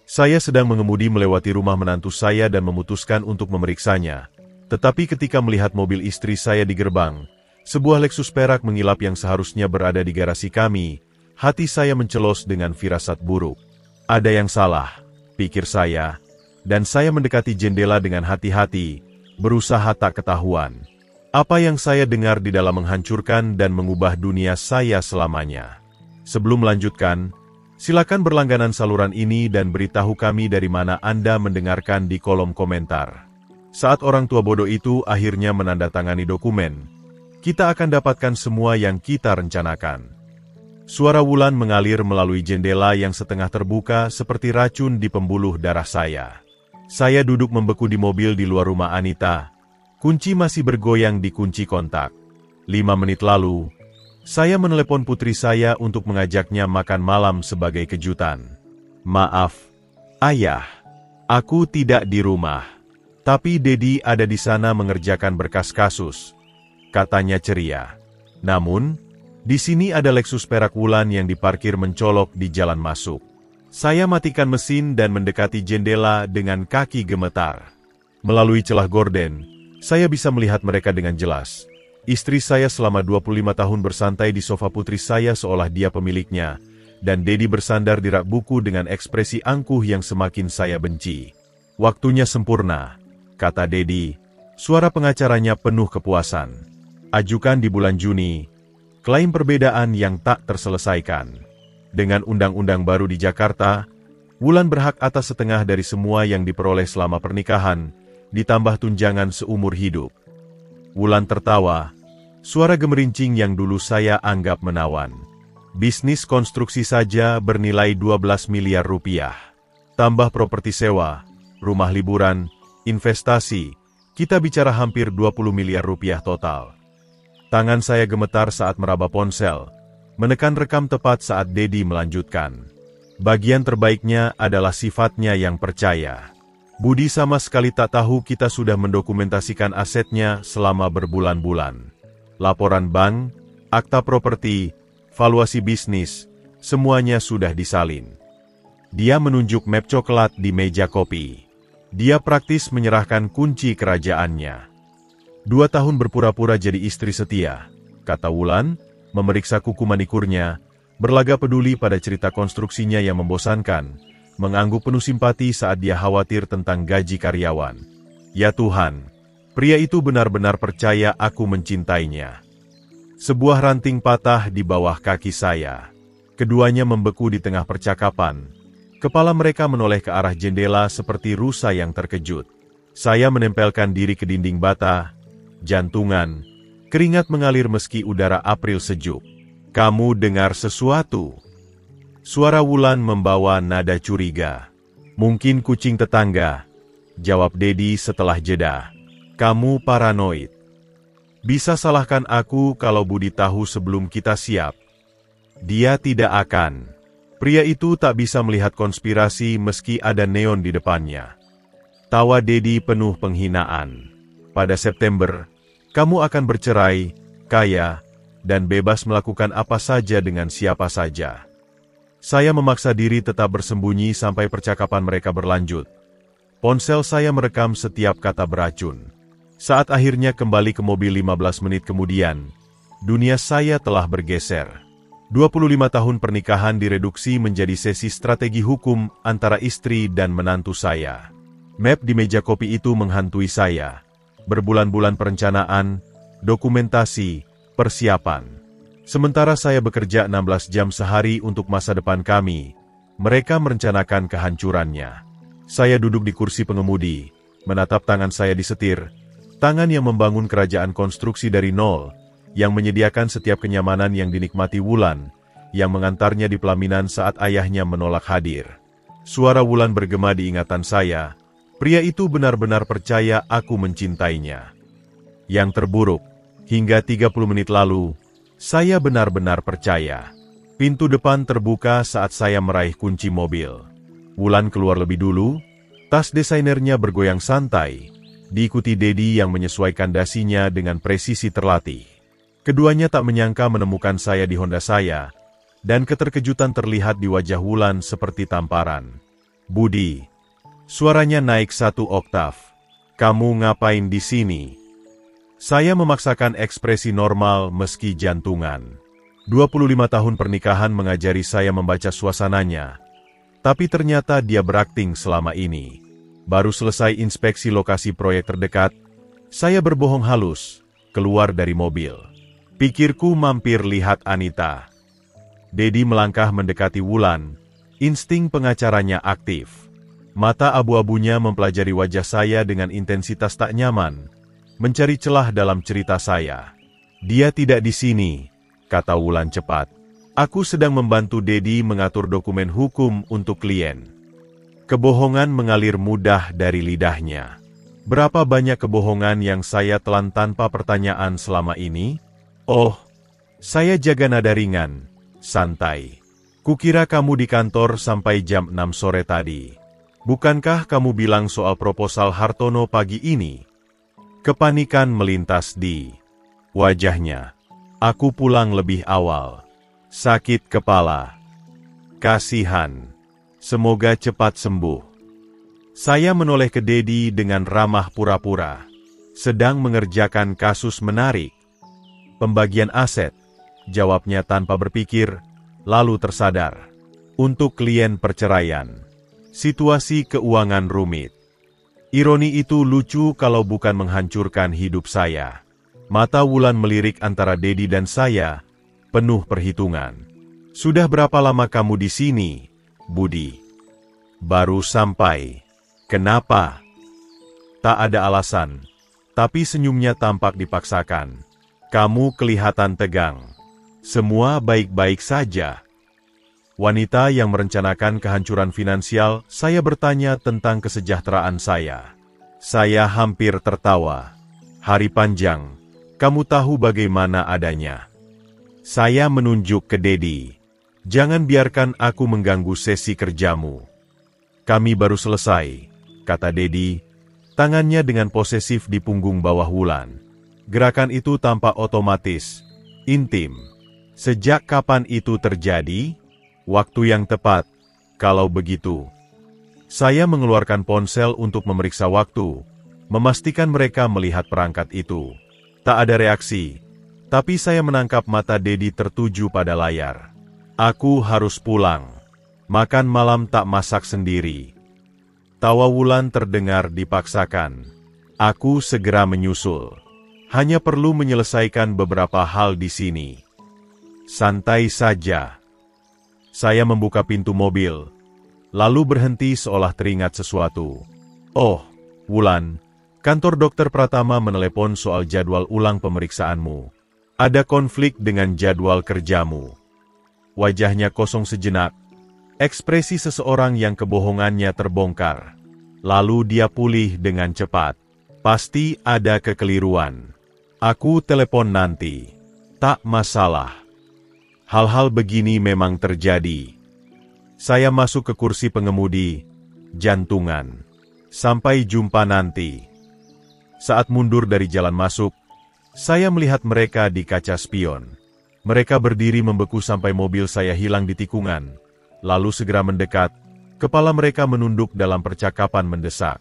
Saya sedang mengemudi melewati rumah menantu saya dan memutuskan untuk memeriksanya. Tetapi ketika melihat mobil istri saya di gerbang, sebuah Lexus perak mengilap yang seharusnya berada di garasi kami, hati saya mencelos dengan firasat buruk. Ada yang salah, pikir saya, dan saya mendekati jendela dengan hati-hati, berusaha tak ketahuan. Apa yang saya dengar di dalam menghancurkan dan mengubah dunia saya selamanya. Sebelum melanjutkan, silakan berlangganan saluran ini dan beritahu kami dari mana Anda mendengarkan di kolom komentar. Saat orang tua bodoh itu akhirnya menandatangani dokumen, kita akan dapatkan semua yang kita rencanakan. Suara Wulan mengalir melalui jendela yang setengah terbuka seperti racun di pembuluh darah saya. Saya duduk membeku di mobil di luar rumah Anita. Kunci masih bergoyang di kunci kontak. 5 menit lalu, saya menelepon putri saya untuk mengajaknya makan malam sebagai kejutan. Maaf, Ayah. Aku tidak di rumah. Tapi Dedi ada di sana mengerjakan berkas kasus. Katanya ceria. Namun, di sini ada Lexus perak Wulan yang diparkir mencolok di jalan masuk. Saya matikan mesin dan mendekati jendela dengan kaki gemetar. Melalui celah gorden, saya bisa melihat mereka dengan jelas. Istri saya selama 25 tahun bersantai di sofa putri saya seolah dia pemiliknya, dan Dedi bersandar di rak buku dengan ekspresi angkuh yang semakin saya benci. Waktunya sempurna, kata Dedi. Suara pengacaranya penuh kepuasan. Ajukan di bulan Juni, klaim perbedaan yang tak terselesaikan. Dengan undang-undang baru di Jakarta, Wulan berhak atas setengah dari semua yang diperoleh selama pernikahan, ditambah tunjangan seumur hidup. Wulan tertawa, suara gemerincing yang dulu saya anggap menawan. Bisnis konstruksi saja bernilai 12 miliar rupiah. Tambah properti sewa, rumah liburan, investasi, kita bicara hampir 20 miliar rupiah total. Tangan saya gemetar saat meraba ponsel, menekan rekam tepat saat Dedi melanjutkan. Bagian terbaiknya adalah sifatnya yang percaya. Budi sama sekali tak tahu kita sudah mendokumentasikan asetnya selama berbulan-bulan. Laporan bank, akta properti, valuasi bisnis, semuanya sudah disalin. Dia menunjuk map coklat di meja kopi. Dia praktis menyerahkan kunci kerajaannya. 2 tahun berpura-pura jadi istri setia, kata Wulan, memeriksa kuku manikurnya, berlaga peduli pada cerita konstruksinya yang membosankan, mengangguk penuh simpati saat dia khawatir tentang gaji karyawan. Ya Tuhan, pria itu benar-benar percaya aku mencintainya. Sebuah ranting patah di bawah kaki saya. Keduanya membeku di tengah percakapan. Kepala mereka menoleh ke arah jendela seperti rusa yang terkejut. Saya menempelkan diri ke dinding bata, jantungan, keringat mengalir meski udara April sejuk. Kamu dengar sesuatu? Suara Wulan membawa nada curiga. Mungkin kucing tetangga, jawab Dedi setelah jeda. Kamu paranoid. Bisa salahkan aku kalau Budi tahu sebelum kita siap. Dia tidak akan. Pria itu tak bisa melihat konspirasi meski ada neon di depannya. Tawa Dedi penuh penghinaan. Pada September, kamu akan bercerai, kaya, dan bebas melakukan apa saja dengan siapa saja. Saya memaksa diri tetap bersembunyi sampai percakapan mereka berlanjut. Ponsel saya merekam setiap kata beracun. Saat akhirnya kembali ke mobil 15 menit kemudian, dunia saya telah bergeser. 25 tahun pernikahan direduksi menjadi sesi strategi hukum antara istri dan menantu saya. Map di meja kopi itu menghantui saya. Berbulan-bulan perencanaan, dokumentasi, persiapan. Sementara saya bekerja 16 jam sehari untuk masa depan kami, mereka merencanakan kehancurannya. Saya duduk di kursi pengemudi, menatap tangan saya di setir, tangan yang membangun kerajaan konstruksi dari nol, yang menyediakan setiap kenyamanan yang dinikmati Wulan, yang mengantarnya di pelaminan saat ayahnya menolak hadir. Suara Wulan bergema di ingatan saya, pria itu benar-benar percaya aku mencintainya. Yang terburuk, hingga 30 menit lalu, saya benar-benar percaya. Pintu depan terbuka saat saya meraih kunci mobil. Wulan keluar lebih dulu, tas desainernya bergoyang santai, diikuti Dedi yang menyesuaikan dasinya dengan presisi terlatih. Keduanya tak menyangka menemukan saya di Honda saya, dan keterkejutan terlihat di wajah Wulan seperti tamparan. Budi. Suaranya naik 1 oktav. Kamu ngapain di sini? Saya memaksakan ekspresi normal meski jantungan. 25 tahun pernikahan mengajari saya membaca suasananya. Tapi ternyata dia berakting selama ini. Baru selesai inspeksi lokasi proyek terdekat, saya berbohong halus, keluar dari mobil. Pikirku mampir lihat Anita. Dedi melangkah mendekati Wulan, insting pengacaranya aktif. Mata abu-abunya mempelajari wajah saya dengan intensitas tak nyaman, mencari celah dalam cerita saya. Dia tidak di sini, kata Wulan cepat. Aku sedang membantu Dedi mengatur dokumen hukum untuk klien. Kebohongan mengalir mudah dari lidahnya. Berapa banyak kebohongan yang saya telan tanpa pertanyaan selama ini? Oh, saya jaga nada ringan, santai. Kukira kamu di kantor sampai jam 6 sore tadi. Bukankah kamu bilang soal proposal Hartono pagi ini? Kepanikan melintas di wajahnya. Aku pulang lebih awal. Sakit kepala. Kasihan. Semoga cepat sembuh. Saya menoleh ke Dedi dengan ramah pura-pura. Sedang mengerjakan kasus menarik. Pembagian aset, jawabnya tanpa berpikir, lalu tersadar. Untuk klien perceraian. Situasi keuangan rumit. Ironi itu lucu kalau bukan menghancurkan hidup saya. Mata Wulan melirik antara Dedi dan saya, penuh perhitungan. Sudah berapa lama kamu di sini, Budi? Baru sampai. Kenapa? Tak ada alasan, tapi senyumnya tampak dipaksakan. Kamu kelihatan tegang. Semua baik-baik saja. Wanita yang merencanakan kehancuran finansial, saya bertanya tentang kesejahteraan saya. Saya hampir tertawa. Hari panjang, kamu tahu bagaimana adanya. Saya menunjuk ke Dedi. Jangan biarkan aku mengganggu sesi kerjamu. Kami baru selesai, kata Dedi, tangannya dengan posesif di punggung bawah Wulan. Gerakan itu tampak otomatis, intim. Sejak kapan itu terjadi? Waktu yang tepat, kalau begitu. Saya mengeluarkan ponsel untuk memeriksa waktu, memastikan mereka melihat perangkat itu. Tak ada reaksi, tapi saya menangkap mata Dedi tertuju pada layar. Aku harus pulang. Makan malam tak masak sendiri. Tawa Wulan terdengar dipaksakan. Aku segera menyusul. Hanya perlu menyelesaikan beberapa hal di sini. Santai saja. Saya membuka pintu mobil, lalu berhenti seolah teringat sesuatu. Oh, Wulan, kantor dokter Pratama menelepon soal jadwal ulang pemeriksaanmu. Ada konflik dengan jadwal kerjamu. Wajahnya kosong sejenak, ekspresi seseorang yang kebohongannya terbongkar. Lalu dia pulih dengan cepat. Pasti ada kekeliruan. Aku telepon nanti. Tak masalah. Hal-hal begini memang terjadi. Saya masuk ke kursi pengemudi, jantungan. Sampai jumpa nanti. Saat mundur dari jalan masuk, saya melihat mereka di kaca spion. Mereka berdiri membeku sampai mobil saya hilang di tikungan. Lalu segera mendekat, kepala mereka menunduk dalam percakapan mendesak.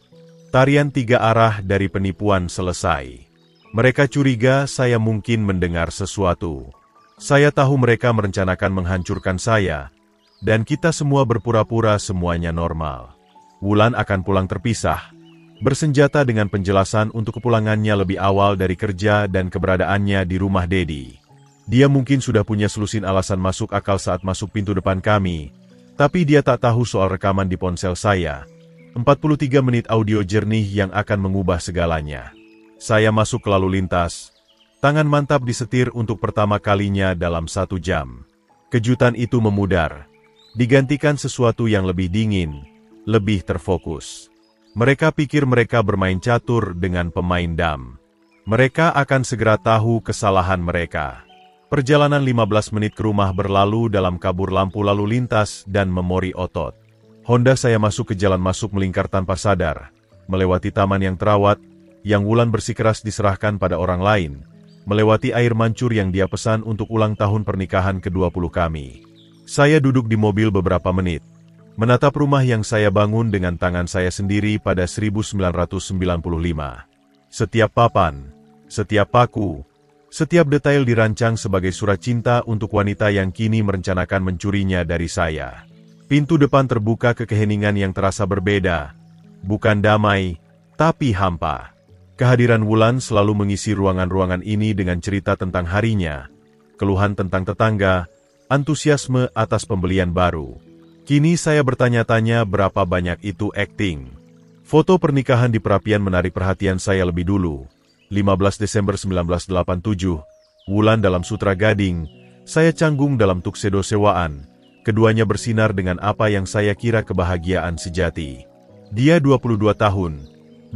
Tarian 3 arah dari penipuan selesai. Mereka curiga saya mungkin mendengar sesuatu. Saya tahu mereka merencanakan menghancurkan saya, dan kita semua berpura-pura semuanya normal. Wulan akan pulang terpisah, bersenjata dengan penjelasan untuk kepulangannya lebih awal dari kerja dan keberadaannya di rumah Dedi. Dia mungkin sudah punya selusin alasan masuk akal saat masuk pintu depan kami, tapi dia tak tahu soal rekaman di ponsel saya. 43 menit audio jernih yang akan mengubah segalanya. Saya masuk ke lalu lintas. Tangan mantap disetir untuk pertama kalinya dalam 1 jam. Kejutan itu memudar. Digantikan sesuatu yang lebih dingin, lebih terfokus. Mereka pikir mereka bermain catur dengan pemain dam. Mereka akan segera tahu kesalahan mereka. Perjalanan 15 menit ke rumah berlalu dalam kabur lampu lalu lintas dan memori otot. Honda saya masuk ke jalan masuk melingkar tanpa sadar. Melewati taman yang terawat, yang Wulan bersikeras diserahkan pada orang lain. Melewati air mancur yang dia pesan untuk ulang tahun pernikahan ke-20 kami. Saya duduk di mobil beberapa menit. Menatap rumah yang saya bangun dengan tangan saya sendiri pada 1995. Setiap papan, setiap paku, setiap detail dirancang sebagai surat cinta untuk wanita yang kini merencanakan mencurinya dari saya. Pintu depan terbuka ke keheningan yang terasa berbeda, bukan damai, tapi hampa. Kehadiran Wulan selalu mengisi ruangan-ruangan ini dengan cerita tentang harinya, keluhan tentang tetangga, antusiasme atas pembelian baru. Kini saya bertanya-tanya berapa banyak itu akting. Foto pernikahan di perapian menarik perhatian saya lebih dulu. 15 Desember 1987, Wulan dalam sutra gading, saya canggung dalam tuxedo sewaan. Keduanya bersinar dengan apa yang saya kira kebahagiaan sejati. Dia 22 tahun,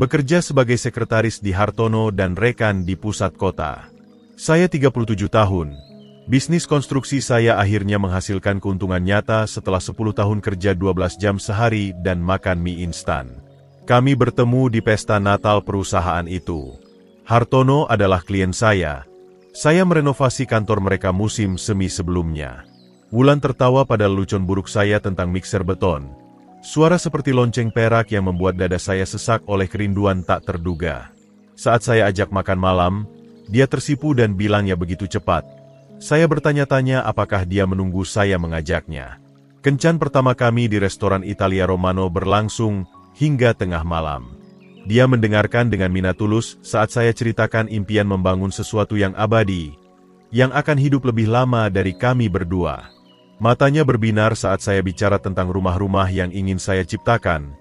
bekerja sebagai sekretaris di Hartono dan Rekan di pusat kota. Saya 37 tahun. Bisnis konstruksi saya akhirnya menghasilkan keuntungan nyata setelah 10 tahun kerja 12 jam sehari dan makan mie instan. Kami bertemu di pesta Natal perusahaan itu. Hartono adalah klien saya. Saya merenovasi kantor mereka musim semi sebelumnya. Wulan tertawa pada lelucon buruk saya tentang mixer beton. Suara seperti lonceng perak yang membuat dada saya sesak oleh kerinduan tak terduga. Saat saya ajak makan malam, dia tersipu dan bilangnya begitu cepat. Saya bertanya-tanya apakah dia menunggu saya mengajaknya. Kencan pertama kami di restoran Italia Romano berlangsung hingga tengah malam. Dia mendengarkan dengan minat tulus saat saya ceritakan impian membangun sesuatu yang abadi, yang akan hidup lebih lama dari kami berdua. Matanya berbinar saat saya bicara tentang rumah-rumah yang ingin saya ciptakan,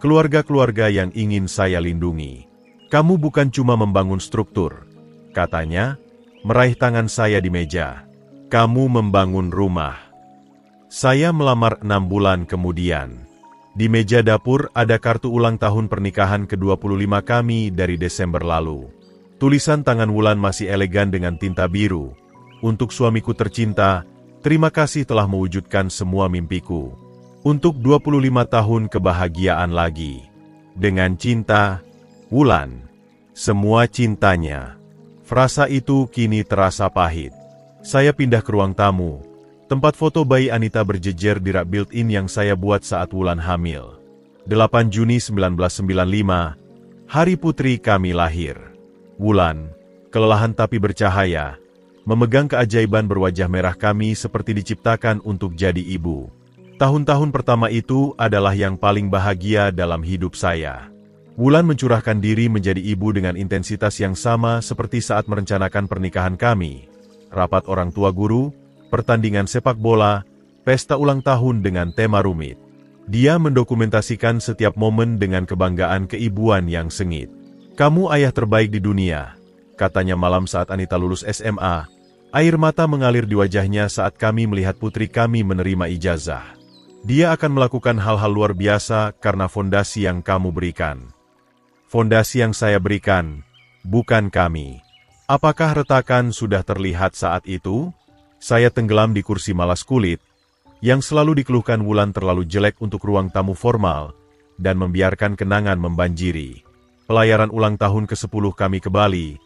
keluarga-keluarga yang ingin saya lindungi. Kamu bukan cuma membangun struktur, katanya, meraih tangan saya di meja. Kamu membangun rumah. Saya melamar 6 bulan kemudian. Di meja dapur ada kartu ulang tahun pernikahan ke-25 kami dari Desember lalu. Tulisan tangan Wulan masih elegan dengan tinta biru. Untuk suamiku tercinta, terima kasih telah mewujudkan semua mimpiku. Untuk 25 tahun kebahagiaan lagi. Dengan cinta, Wulan. Semua cintanya. Frasa itu kini terasa pahit. Saya pindah ke ruang tamu. Tempat foto bayi Anita berjejer di rak built-in yang saya buat saat Wulan hamil. 8 Juni 1995, hari putri kami lahir. Wulan, kelelahan tapi bercahaya, memegang keajaiban berwajah merah kami seperti diciptakan untuk jadi ibu. Tahun-tahun pertama itu adalah yang paling bahagia dalam hidup saya. Wulan mencurahkan diri menjadi ibu dengan intensitas yang sama seperti saat merencanakan pernikahan kami. Rapat orang tua guru, pertandingan sepak bola, pesta ulang tahun dengan tema rumit. Dia mendokumentasikan setiap momen dengan kebanggaan keibuan yang sengit. Kamu ayah terbaik di dunia, katanya malam saat Anita lulus SMA. Air mata mengalir di wajahnya saat kami melihat putri kami menerima ijazah. Dia akan melakukan hal-hal luar biasa karena fondasi yang kamu berikan. Fondasi yang saya berikan, bukan kami. Apakah retakan sudah terlihat saat itu? Saya tenggelam di kursi malas kulit, yang selalu dikeluhkan Wulan terlalu jelek untuk ruang tamu formal, dan membiarkan kenangan membanjiri. Pelayaran ulang tahun ke-10 kami ke Bali,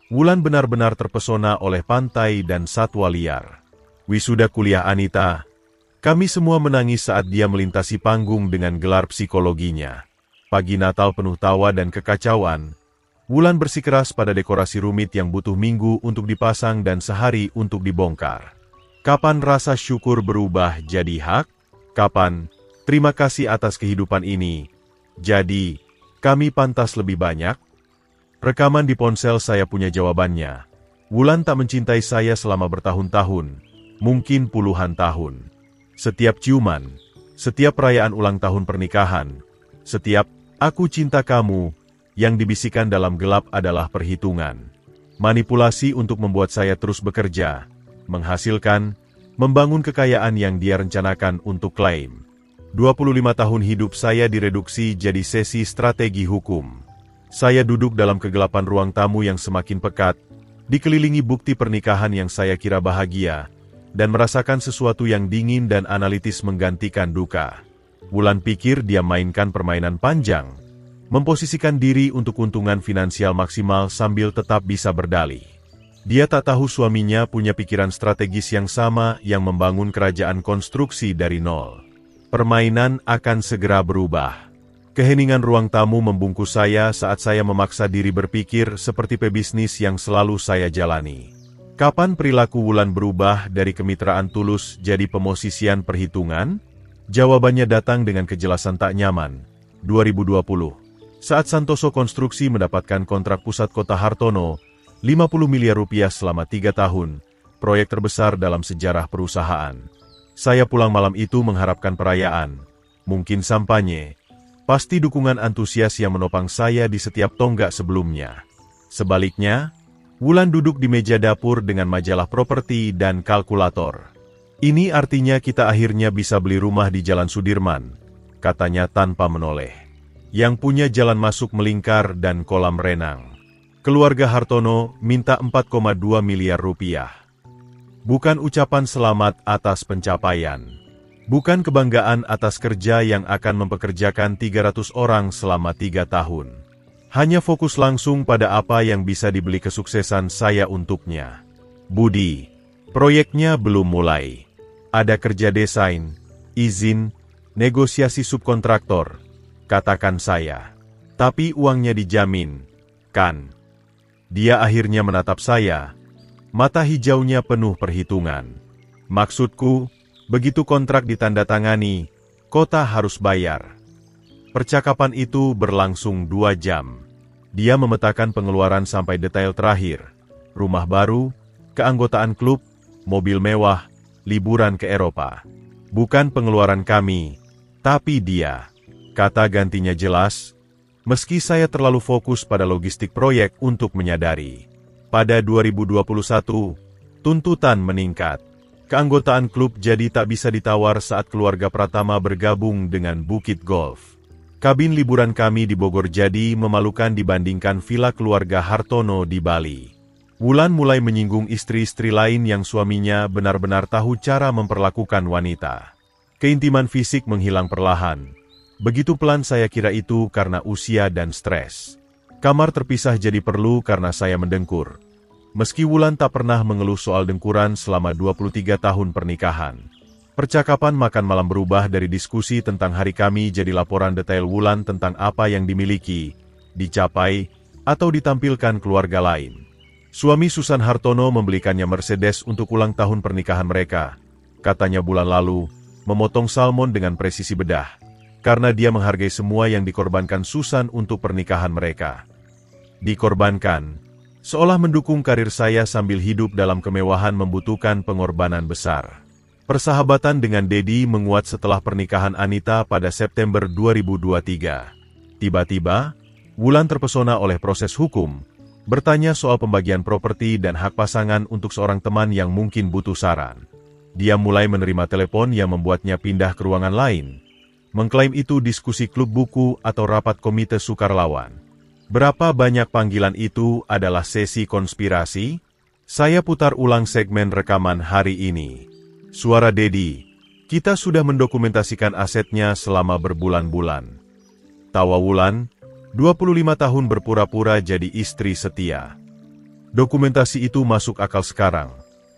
Wulan benar-benar terpesona oleh pantai dan satwa liar. Wisuda kuliah Anita, kami semua menangis saat dia melintasi panggung dengan gelar psikologinya. Pagi Natal penuh tawa dan kekacauan, Wulan bersikeras pada dekorasi rumit yang butuh minggu untuk dipasang dan sehari untuk dibongkar. Kapan rasa syukur berubah jadi hak? Kapan terima kasih atas kehidupan ini? Jadi, kami pantas lebih banyak? Rekaman di ponsel saya punya jawabannya. Wulan tak mencintai saya selama bertahun-tahun, mungkin puluhan tahun. Setiap ciuman, setiap perayaan ulang tahun pernikahan, setiap "aku cinta kamu" yang dibisikkan dalam gelap adalah perhitungan. Manipulasi untuk membuat saya terus bekerja, menghasilkan, membangun kekayaan yang dia rencanakan untuk klaim. 25 tahun hidup saya direduksi jadi sesi strategi hukum. Saya duduk dalam kegelapan ruang tamu yang semakin pekat, dikelilingi bukti pernikahan yang saya kira bahagia, dan merasakan sesuatu yang dingin dan analitis menggantikan duka. Wulan pikir dia mainkan permainan panjang, memposisikan diri untuk keuntungan finansial maksimal sambil tetap bisa berdalih. Dia tak tahu suaminya punya pikiran strategis yang sama yang membangun kerajaan konstruksi dari nol. Permainan akan segera berubah. Keheningan ruang tamu membungkus saya saat saya memaksa diri berpikir seperti pebisnis yang selalu saya jalani. Kapan perilaku Wulan berubah dari kemitraan tulus jadi pemosisian perhitungan? Jawabannya datang dengan kejelasan tak nyaman. 2020. Saat Santoso Konstruksi mendapatkan kontrak pusat kota Hartono, 50 miliar rupiah selama 3 tahun, proyek terbesar dalam sejarah perusahaan. Saya pulang malam itu mengharapkan perayaan, mungkin sampanye, pasti dukungan antusias yang menopang saya di setiap tonggak sebelumnya. Sebaliknya, Wulan duduk di meja dapur dengan majalah properti dan kalkulator. Ini artinya kita akhirnya bisa beli rumah di Jalan Sudirman, katanya tanpa menoleh. Yang punya jalan masuk melingkar dan kolam renang. Keluarga Hartono minta 4,2 miliar rupiah. Bukan ucapan selamat atas pencapaian. Bukan kebanggaan atas kerja yang akan mempekerjakan 300 orang selama 3 tahun. Hanya fokus langsung pada apa yang bisa dibeli kesuksesan saya untuknya. Budi, proyeknya belum mulai. Ada kerja desain, izin, negosiasi subkontraktor, katakan saya. Tapi uangnya dijamin, kan? Dia akhirnya menatap saya. Mata hijaunya penuh perhitungan. Maksudku, begitu kontrak ditandatangani, kota harus bayar. Percakapan itu berlangsung 2 jam. Dia memetakan pengeluaran sampai detail terakhir. Rumah baru, keanggotaan klub, mobil mewah, liburan ke Eropa. Bukan pengeluaran kami, tapi dia. Kata gantinya jelas, meski saya terlalu fokus pada logistik proyek untuk menyadari. Pada 2021, tuntutan meningkat. Keanggotaan klub jadi tak bisa ditawar saat keluarga Pratama bergabung dengan Bukit Golf. Kabin liburan kami di Bogor jadi memalukan dibandingkan villa keluarga Hartono di Bali. Wulan mulai menyinggung istri-istri lain yang suaminya benar-benar tahu cara memperlakukan wanita. Keintiman fisik menghilang perlahan. Begitu pelan saya kira itu karena usia dan stres. Kamar terpisah jadi perlu karena saya mendengkur. Meski Wulan tak pernah mengeluh soal dengkuran selama 23 tahun pernikahan. Percakapan makan malam berubah dari diskusi tentang hari kami jadi laporan detail Wulan tentang apa yang dimiliki, dicapai, atau ditampilkan keluarga lain. Suami Susan Hartono membelikannya Mercedes untuk ulang tahun pernikahan mereka. Katanya bulan lalu, memotong salmon dengan presisi bedah. Karena dia menghargai semua yang dikorbankan Susan untuk pernikahan mereka. Dikorbankan, seolah mendukung karir saya sambil hidup dalam kemewahan membutuhkan pengorbanan besar. Persahabatan dengan Dedi menguat setelah pernikahan Anita pada September 2023. Tiba-tiba, Wulan terpesona oleh proses hukum, bertanya soal pembagian properti dan hak pasangan untuk seorang teman yang mungkin butuh saran. Dia mulai menerima telepon yang membuatnya pindah ke ruangan lain. Mengklaim itu diskusi klub buku atau rapat komite sukarelawan. Berapa banyak panggilan itu adalah sesi konspirasi? Saya putar ulang segmen rekaman hari ini. Suara Dedi, kita sudah mendokumentasikan asetnya selama berbulan-bulan. Tawa Wulan, 25 tahun berpura-pura jadi istri setia. Dokumentasi itu masuk akal sekarang.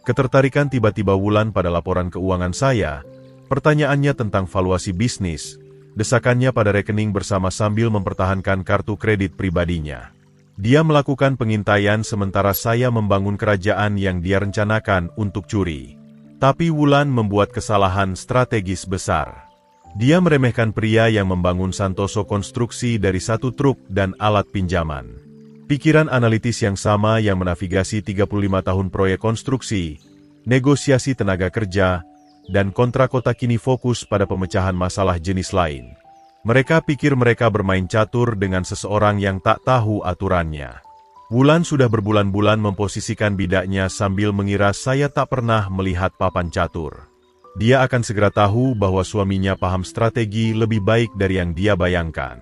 Ketertarikan tiba-tiba Wulan pada laporan keuangan saya, pertanyaannya tentang valuasi bisnis, desakannya pada rekening bersama sambil mempertahankan kartu kredit pribadinya. Dia melakukan pengintaian sementara saya membangun kerajaan yang dia rencanakan untuk curi. Tapi Wulan membuat kesalahan strategis besar. Dia meremehkan pria yang membangun Santoso Konstruksi dari 1 truk dan alat pinjaman. Pikiran analitis yang sama yang menavigasi 35 tahun proyek konstruksi, negosiasi tenaga kerja, dan kontrak kota kini fokus pada pemecahan masalah jenis lain. Mereka pikir mereka bermain catur dengan seseorang yang tak tahu aturannya. Wulan sudah berbulan-bulan memposisikan bidaknya sambil mengira saya tak pernah melihat papan catur. Dia akan segera tahu bahwa suaminya paham strategi lebih baik dari yang dia bayangkan.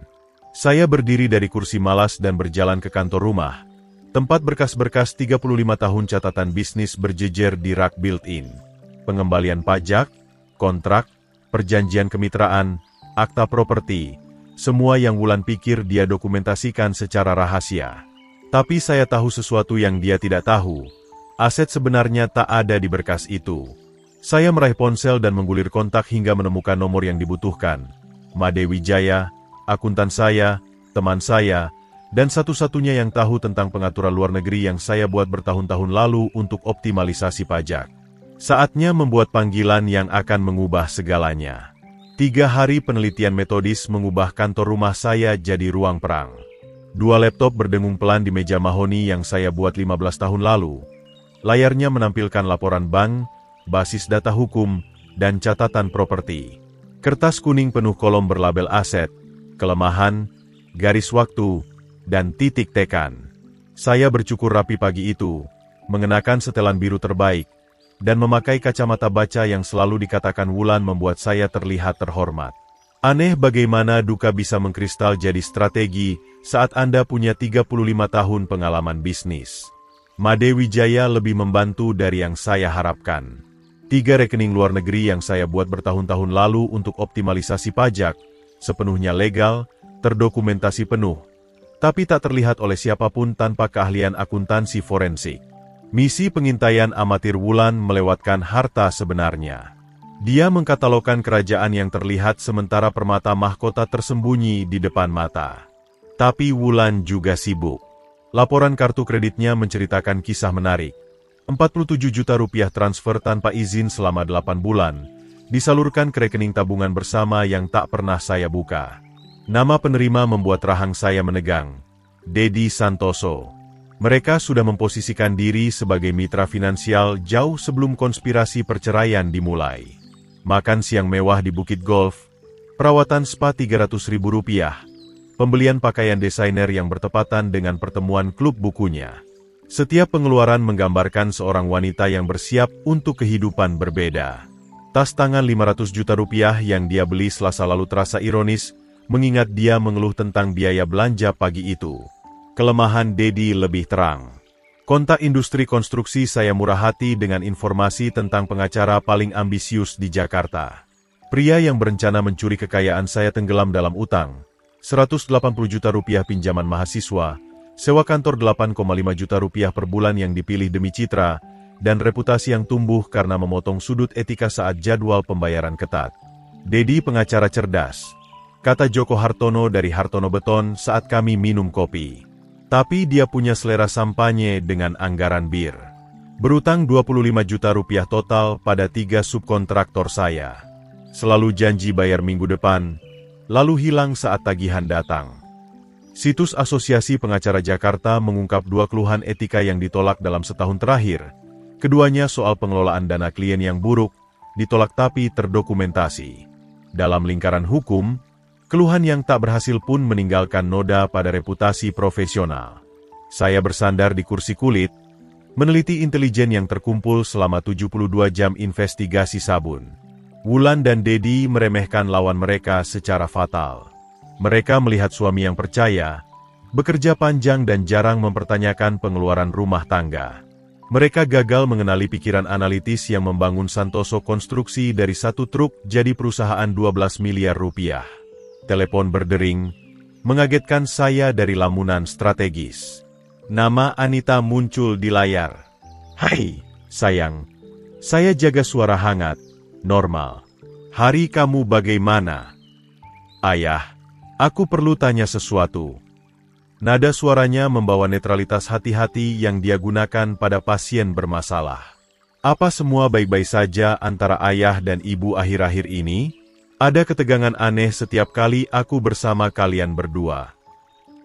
Saya berdiri dari kursi malas dan berjalan ke kantor rumah. Tempat berkas-berkas 35 tahun catatan bisnis berjejer di rak built-in. Pengembalian pajak, kontrak, perjanjian kemitraan, akta properti, semua yang Wulan pikir dia dokumentasikan secara rahasia. Tapi saya tahu sesuatu yang dia tidak tahu. Aset sebenarnya tak ada di berkas itu. Saya meraih ponsel dan menggulir kontak hingga menemukan nomor yang dibutuhkan. Made Wijaya, akuntan saya, teman saya, dan satu-satunya yang tahu tentang pengaturan luar negeri yang saya buat bertahun-tahun lalu untuk optimalisasi pajak. Saatnya membuat panggilan yang akan mengubah segalanya. 3 hari penelitian metodis mengubah kantor rumah saya jadi ruang perang. 2 laptop berdengung pelan di meja mahoni yang saya buat 15 tahun lalu. Layarnya menampilkan laporan bank, basis data hukum, dan catatan properti. Kertas kuning penuh kolom berlabel aset, kelemahan, garis waktu, dan titik tekan. Saya bercukur rapi pagi itu, mengenakan setelan biru terbaik, dan memakai kacamata baca yang selalu dikatakan Wulan membuat saya terlihat terhormat. Aneh bagaimana duka bisa mengkristal jadi strategi saat Anda punya 35 tahun pengalaman bisnis. Made Wijaya lebih membantu dari yang saya harapkan. 3 rekening luar negeri yang saya buat bertahun-tahun lalu untuk optimalisasi pajak, sepenuhnya legal, terdokumentasi penuh, tapi tak terlihat oleh siapapun tanpa keahlian akuntansi forensik. Misi pengintaian amatir Wulan melewatkan harta sebenarnya. Dia mengkatalogkan kerajaan yang terlihat sementara permata mahkota tersembunyi di depan mata. Tapi Wulan juga sibuk. Laporan kartu kreditnya menceritakan kisah menarik. 47 juta rupiah transfer tanpa izin selama 8 bulan, disalurkan ke rekening tabungan bersama yang tak pernah saya buka. Nama penerima membuat rahang saya menegang. Dedi Santoso. Mereka sudah memposisikan diri sebagai mitra finansial jauh sebelum konspirasi perceraian dimulai. Makan siang mewah di Bukit Golf, perawatan spa Rp300.000, pembelian pakaian desainer yang bertepatan dengan pertemuan klub bukunya. Setiap pengeluaran menggambarkan seorang wanita yang bersiap untuk kehidupan berbeda. Tas tangan 500 juta rupiah yang dia beli Selasa lalu terasa ironis, mengingat dia mengeluh tentang biaya belanja pagi itu. Kelemahan Dedi lebih terang. Kontak industri konstruksi saya murah hati dengan informasi tentang pengacara paling ambisius di Jakarta. Pria yang berencana mencuri kekayaan saya tenggelam dalam utang. 180 juta rupiah pinjaman mahasiswa, sewa kantor 8,5 juta rupiah per bulan yang dipilih demi citra, dan reputasi yang tumbuh karena memotong sudut etika saat jadwal pembayaran ketat. Dedi pengacara cerdas, kata Joko Hartono dari Hartono Beton saat kami minum kopi. Tapi dia punya selera sampanye dengan anggaran bir. Berutang 25 juta rupiah total pada 3 subkontraktor saya. Selalu janji bayar minggu depan, lalu hilang saat tagihan datang. Situs Asosiasi Pengacara Jakarta mengungkap 2 keluhan etika yang ditolak dalam setahun terakhir. Keduanya soal pengelolaan dana klien yang buruk, ditolak tapi terdokumentasi. Dalam lingkaran hukum, keluhan yang tak berhasil pun meninggalkan noda pada reputasi profesional. Saya bersandar di kursi kulit, meneliti intelijen yang terkumpul selama 72 jam investigasi sabun. Wulan dan Dedi meremehkan lawan mereka secara fatal. Mereka melihat suami yang percaya, bekerja panjang dan jarang mempertanyakan pengeluaran rumah tangga. Mereka gagal mengenali pikiran analitis yang membangun Santoso Konstruksi dari 1 truk jadi perusahaan 12 miliar rupiah. Telepon berdering, mengagetkan saya dari lamunan strategis. Nama Anita muncul di layar. Hai, sayang. Saya jaga suara hangat, normal. Hari kamu bagaimana? Ayah. Aku perlu tanya sesuatu. Nada suaranya membawa netralitas hati-hati yang dia gunakan pada pasien bermasalah. Apa semua baik-baik saja antara ayah dan ibu akhir-akhir ini? Ada ketegangan aneh setiap kali aku bersama kalian berdua.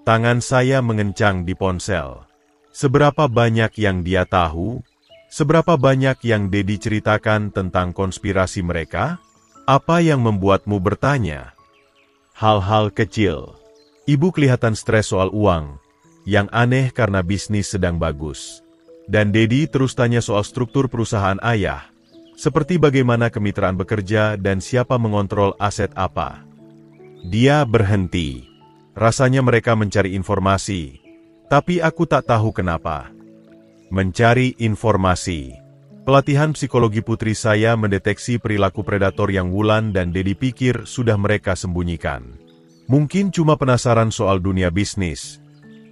Tangan saya mengencang di ponsel. Seberapa banyak yang dia tahu? Seberapa banyak yang Dedi ceritakan tentang konspirasi mereka? Apa yang membuatmu bertanya? Hal-hal kecil. Ibu kelihatan stres soal uang, yang aneh karena bisnis sedang bagus. Dan Dedi terus tanya soal struktur perusahaan ayah, seperti bagaimana kemitraan bekerja dan siapa mengontrol aset apa. Dia berhenti. Rasanya mereka mencari informasi, tapi aku tak tahu kenapa. Mencari informasi. Pelatihan psikologi putri saya mendeteksi perilaku predator yang Wulan dan Dedi pikir sudah mereka sembunyikan. Mungkin cuma penasaran soal dunia bisnis.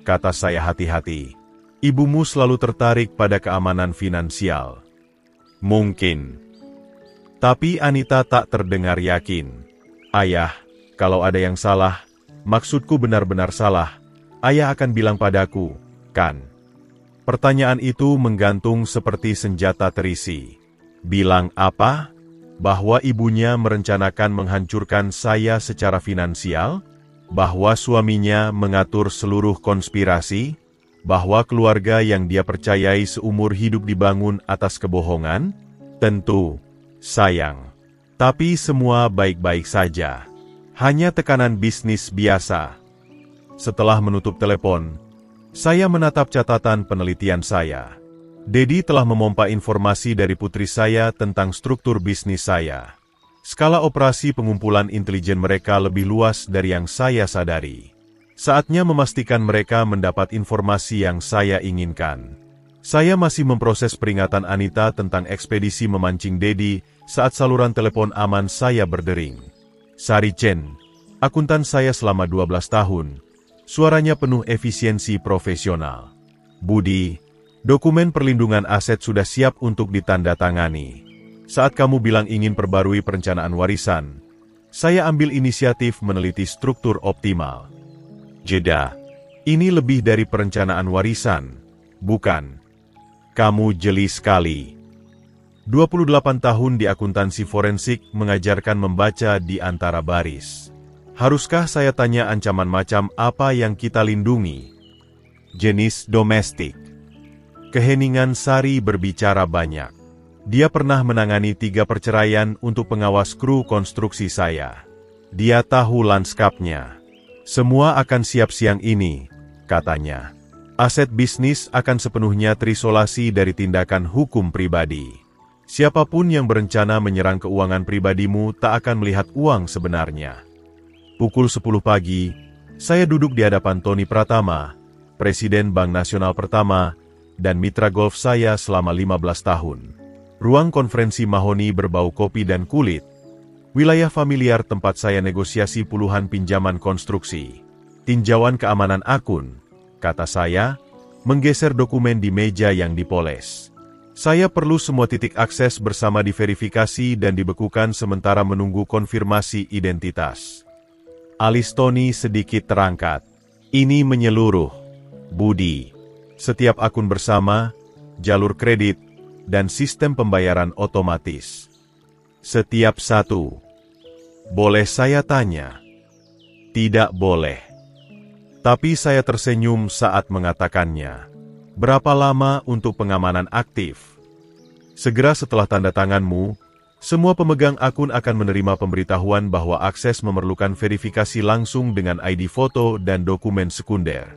Kata saya hati-hati. Ibumu selalu tertarik pada keamanan finansial. Mungkin. Tapi Anita tak terdengar yakin. Ayah, kalau ada yang salah, maksudku benar-benar salah, ayah akan bilang padaku, kan? Pertanyaan itu menggantung seperti senjata terisi. Bilang apa? Bahwa ibunya merencanakan menghancurkan saya secara finansial? Bahwa suaminya mengatur seluruh konspirasi? Bahwa keluarga yang dia percayai seumur hidup dibangun atas kebohongan? Tentu, sayang. Tapi semua baik-baik saja. Hanya tekanan bisnis biasa. Setelah menutup telepon, saya menatap catatan penelitian saya. Dedi telah memompa informasi dari putri saya tentang struktur bisnis saya. Skala operasi pengumpulan intelijen mereka lebih luas dari yang saya sadari. Saatnya memastikan mereka mendapat informasi yang saya inginkan. Saya masih memproses peringatan Anita tentang ekspedisi memancing Dedi saat saluran telepon aman saya berdering. Sari Chen, akuntan saya selama 12 tahun. Suaranya penuh efisiensi profesional. Budi, dokumen perlindungan aset sudah siap untuk ditandatangani. Saat kamu bilang ingin perbarui perencanaan warisan, saya ambil inisiatif meneliti struktur optimal. Jeda, ini lebih dari perencanaan warisan, bukan? Kamu jeli sekali. 28 tahun di akuntansi forensik mengajarkan membaca di antara baris. Haruskah saya tanya ancaman macam apa yang kita lindungi? Jenis domestik. Keheningan Sari berbicara banyak. Dia pernah menangani 3 perceraian untuk pengawas kru konstruksi saya. Dia tahu lanskapnya. Semua akan siap siang ini, katanya. Aset bisnis akan sepenuhnya terisolasi dari tindakan hukum pribadi. Siapapun yang berencana menyerang keuangan pribadimu tak akan melihat uang sebenarnya. Pukul 10 pagi, saya duduk di hadapan Tony Pratama, Presiden Bank Nasional pertama, dan mitra golf saya selama 15 tahun. Ruang konferensi mahoni berbau kopi dan kulit. Wilayah familiar tempat saya negosiasi puluhan pinjaman konstruksi. Tinjauan keamanan akun, kata saya, menggeser dokumen di meja yang dipoles. Saya perlu semua titik akses bersama diverifikasi dan dibekukan sementara menunggu konfirmasi identitas. Alis Tony sedikit terangkat. Ini menyeluruh. Budi. Setiap akun bersama, jalur kredit, dan sistem pembayaran otomatis. Setiap satu. Boleh saya tanya? Tidak boleh. Tapi saya tersenyum saat mengatakannya. Berapa lama untuk pengamanan aktif? Segera setelah tanda tanganmu, semua pemegang akun akan menerima pemberitahuan bahwa akses memerlukan verifikasi langsung dengan ID foto dan dokumen sekunder.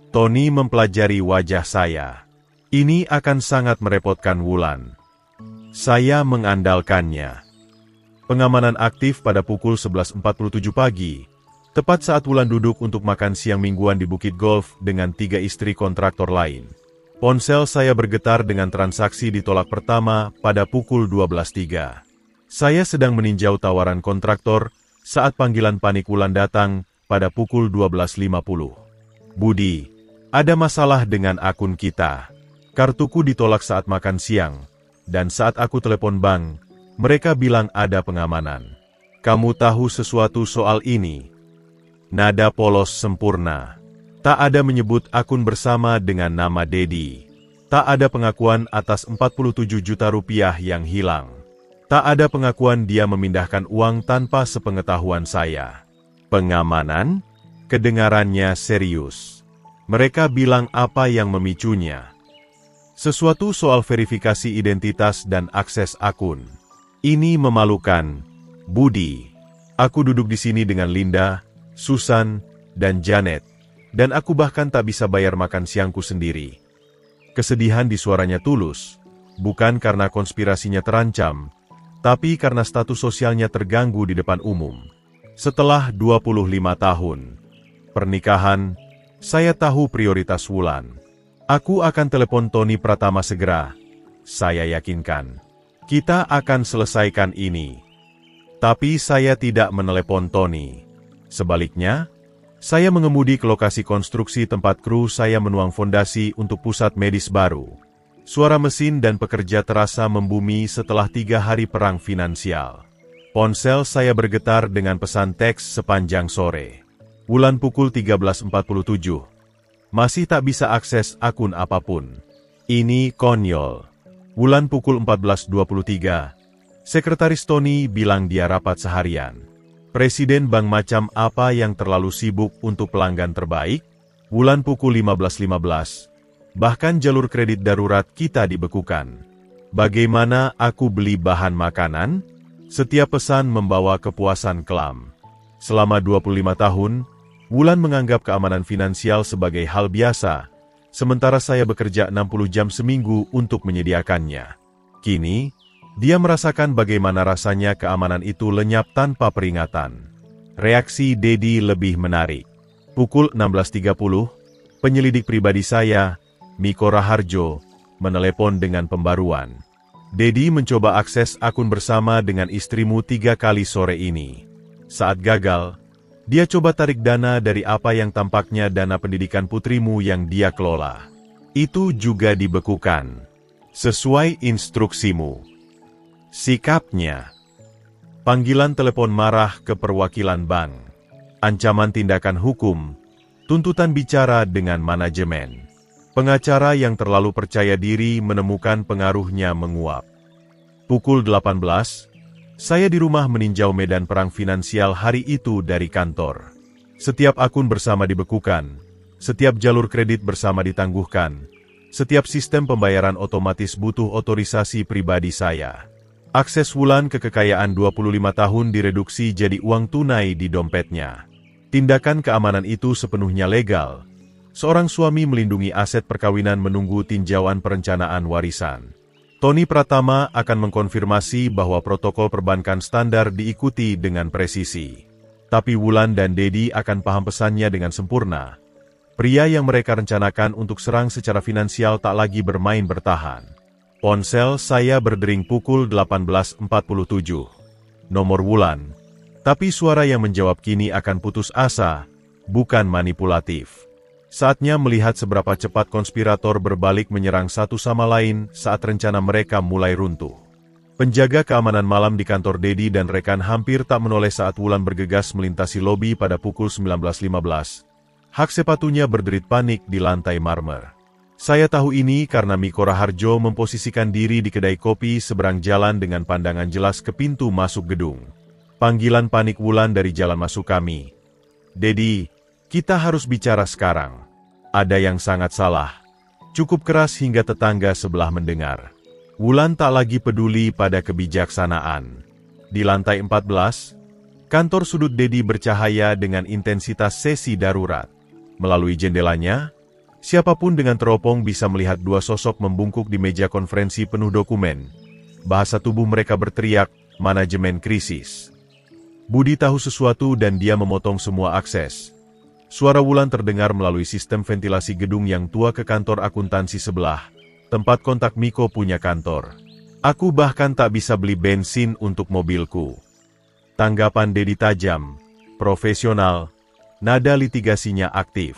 Tony mempelajari wajah saya. Ini akan sangat merepotkan Wulan. Saya mengandalkannya. Pengamanan aktif pada pukul 11.47 pagi, tepat saat Wulan duduk untuk makan siang mingguan di Bukit Golf dengan 3 istri kontraktor lain. Ponsel saya bergetar dengan transaksi ditolak pertama pada pukul 12.03. Saya sedang meninjau tawaran kontraktor saat panggilan panik Wulan datang pada pukul 12.50. Budi, ada masalah dengan akun kita. Kartuku ditolak saat makan siang, dan saat aku telepon bank, mereka bilang ada pengamanan. Kamu tahu sesuatu soal ini? Nada polos sempurna. Tak ada menyebut akun bersama dengan nama Dedi. Tak ada pengakuan atas 47 juta rupiah yang hilang. Tak ada pengakuan dia memindahkan uang tanpa sepengetahuan saya. Pengamanan? Kedengarannya serius. Mereka bilang apa yang memicunya. Sesuatu soal verifikasi identitas dan akses akun. Ini memalukan. Budi. Aku duduk di sini dengan Linda, Susan, dan Janet. Dan aku bahkan tak bisa bayar makan siangku sendiri. Kesedihan di suaranya tulus, bukan karena konspirasinya terancam, tapi karena status sosialnya terganggu di depan umum. Setelah 25 tahun pernikahan, saya tahu prioritas Wulan. Aku akan telepon Tony Pratama segera. Saya yakinkan. Kita akan selesaikan ini. Tapi saya tidak menelepon Tony. Sebaliknya, saya mengemudi ke lokasi konstruksi tempat kru saya menuang fondasi untuk pusat medis baru. Suara mesin dan pekerja terasa membumi setelah 3 hari perang finansial. Ponsel saya bergetar dengan pesan teks sepanjang sore. Wulan pukul 13.47. Masih tak bisa akses akun apapun. Ini konyol. Wulan pukul 14.23. Sekretaris Tony bilang dia rapat seharian. Presiden bank macam apa yang terlalu sibuk untuk pelanggan terbaik? Wulan pukul 15.15. Bahkan jalur kredit darurat kita dibekukan. Bagaimana aku beli bahan makanan? Setiap pesan membawa kepuasan kelam. Selama 25 tahun, Wulan menganggap keamanan finansial sebagai hal biasa, sementara saya bekerja 60 jam seminggu untuk menyediakannya. Kini, dia merasakan bagaimana rasanya keamanan itu lenyap tanpa peringatan. Reaksi Dedi lebih menarik. Pukul 16.30, penyelidik pribadi saya, Miko Raharjo, menelepon dengan pembaruan. Dedi mencoba akses akun bersama dengan istrimu 3 kali sore ini. Saat gagal, dia coba tarik dana dari apa yang tampaknya dana pendidikan putrimu yang dia kelola. Itu juga dibekukan. Sesuai instruksimu. Sikapnya. Panggilan telepon marah ke perwakilan bank. Ancaman tindakan hukum. Tuntutan bicara dengan manajemen. Pengacara yang terlalu percaya diri menemukan pengaruhnya menguap. Pukul 18, saya di rumah meninjau medan perang finansial hari itu dari kantor. Setiap akun bersama dibekukan, setiap jalur kredit bersama ditangguhkan, setiap sistem pembayaran otomatis butuh otorisasi pribadi saya. Akses Wulan ke kekayaan 25 tahun direduksi jadi uang tunai di dompetnya. Tindakan keamanan itu sepenuhnya legal. Seorang suami melindungi aset perkawinan menunggu tinjauan perencanaan warisan. Tony Pratama akan mengkonfirmasi bahwa protokol perbankan standar diikuti dengan presisi. Tapi Wulan dan Dedi akan paham pesannya dengan sempurna. Pria yang mereka rencanakan untuk serang secara finansial tak lagi bermain bertahan. Ponsel saya berdering pukul 18.47. Nomor Wulan. Tapi suara yang menjawab kini akan putus asa, bukan manipulatif. Saatnya melihat seberapa cepat konspirator berbalik menyerang satu sama lain saat rencana mereka mulai runtuh. Penjaga keamanan malam di kantor Dedi dan rekan hampir tak menoleh saat Wulan bergegas melintasi lobi pada pukul 19.15. Hak sepatunya berderit panik di lantai marmer. Saya tahu ini karena Miko Raharjo memposisikan diri di kedai kopi seberang jalan dengan pandangan jelas ke pintu masuk gedung. Panggilan panik Wulan dari jalan masuk kami. Dedi, kita harus bicara sekarang. Ada yang sangat salah. Cukup keras hingga tetangga sebelah mendengar. Wulan tak lagi peduli pada kebijaksanaan. Di lantai 14, kantor sudut Dedi bercahaya dengan intensitas sesi darurat. Melalui jendelanya, siapapun dengan teropong bisa melihat 2 sosok membungkuk di meja konferensi penuh dokumen. Bahasa tubuh mereka berteriak, manajemen krisis. Budi tahu sesuatu dan dia memotong semua akses. Suara Wulan terdengar melalui sistem ventilasi gedung yang tua ke kantor akuntansi sebelah, tempat kontak Miko punya kantor. Aku bahkan tak bisa beli bensin untuk mobilku. Tanggapan Dedi tajam, profesional, nada litigasinya aktif.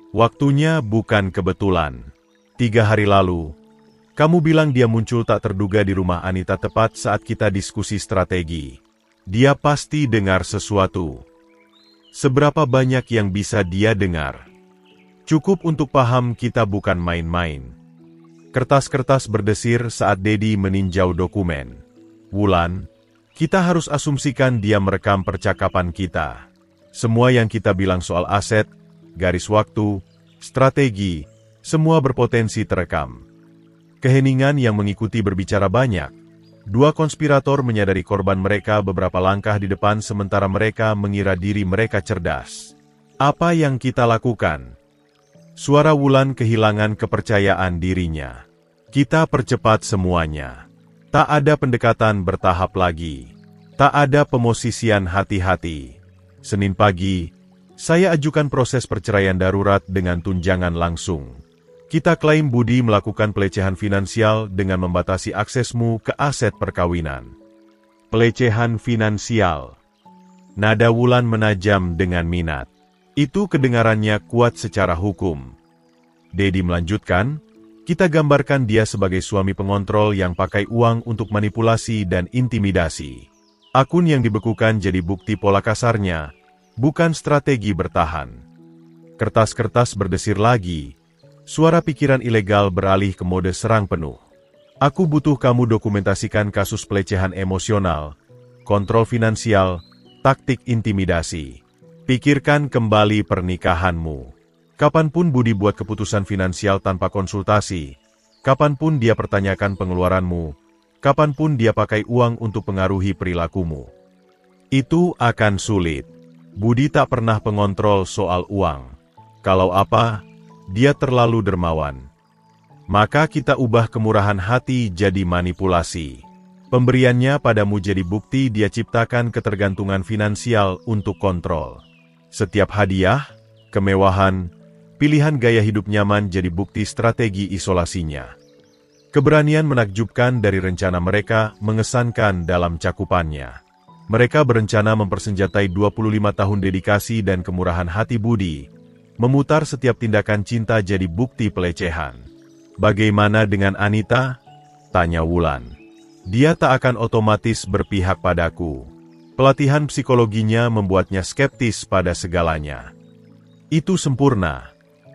Waktunya bukan kebetulan. 3 hari lalu, kamu bilang dia muncul tak terduga di rumah Anita tepat saat kita diskusi strategi. Dia pasti dengar sesuatu. Seberapa banyak yang bisa dia dengar? Cukup untuk paham kita bukan main-main. Kertas-kertas berdesir saat Dedi meninjau dokumen. Wulan, kita harus asumsikan dia merekam percakapan kita. Semua yang kita bilang soal aset, garis waktu, strategi, semua berpotensi terekam. Keheningan yang mengikuti berbicara banyak. 2 konspirator menyadari korban mereka beberapa langkah di depan sementara mereka mengira diri mereka cerdas. Apa yang kita lakukan? Suara Wulan kehilangan kepercayaan dirinya. Kita percepat semuanya. Tak ada pendekatan bertahap lagi. Tak ada pemosisian hati-hati. Senin pagi, saya ajukan proses perceraian darurat dengan tunjangan langsung. Kita klaim Budi melakukan pelecehan finansial dengan membatasi aksesmu ke aset perkawinan. Pelecehan finansial. Nada Wulan menajam dengan minat. Itu kedengarannya kuat secara hukum. Dedi melanjutkan, Kita gambarkan dia sebagai suami pengontrol yang pakai uang untuk manipulasi dan intimidasi. Akun yang dibekukan jadi bukti pola kasarnya, bukan strategi bertahan. Kertas-kertas berdesir lagi, suara pikiran ilegal beralih ke mode serang penuh. Aku butuh kamu dokumentasikan kasus pelecehan emosional, kontrol finansial, taktik intimidasi. Pikirkan kembali pernikahanmu. Kapanpun Budi buat keputusan finansial tanpa konsultasi, kapanpun dia pertanyakan pengeluaranmu, kapanpun dia pakai uang untuk pengaruhi perilakumu. Itu akan sulit. Budi tak pernah pengontrol soal uang. Kalau apa, dia terlalu dermawan. Maka kita ubah kemurahan hati jadi manipulasi. Pemberiannya padamu jadi bukti dia ciptakan ketergantungan finansial untuk kontrol. Setiap hadiah, kemewahan, pilihan gaya hidup nyaman jadi bukti strategi isolasinya. Keberanian menakjubkan dari rencana mereka mengesankan dalam cakupannya. Mereka berencana mempersenjatai 25 tahun dedikasi dan kemurahan hati Budi, memutar setiap tindakan cinta jadi bukti pelecehan. Bagaimana dengan Anita? Tanya Wulan. Dia tak akan otomatis berpihak padaku. Pelatihan psikologinya membuatnya skeptis pada segalanya. Itu sempurna.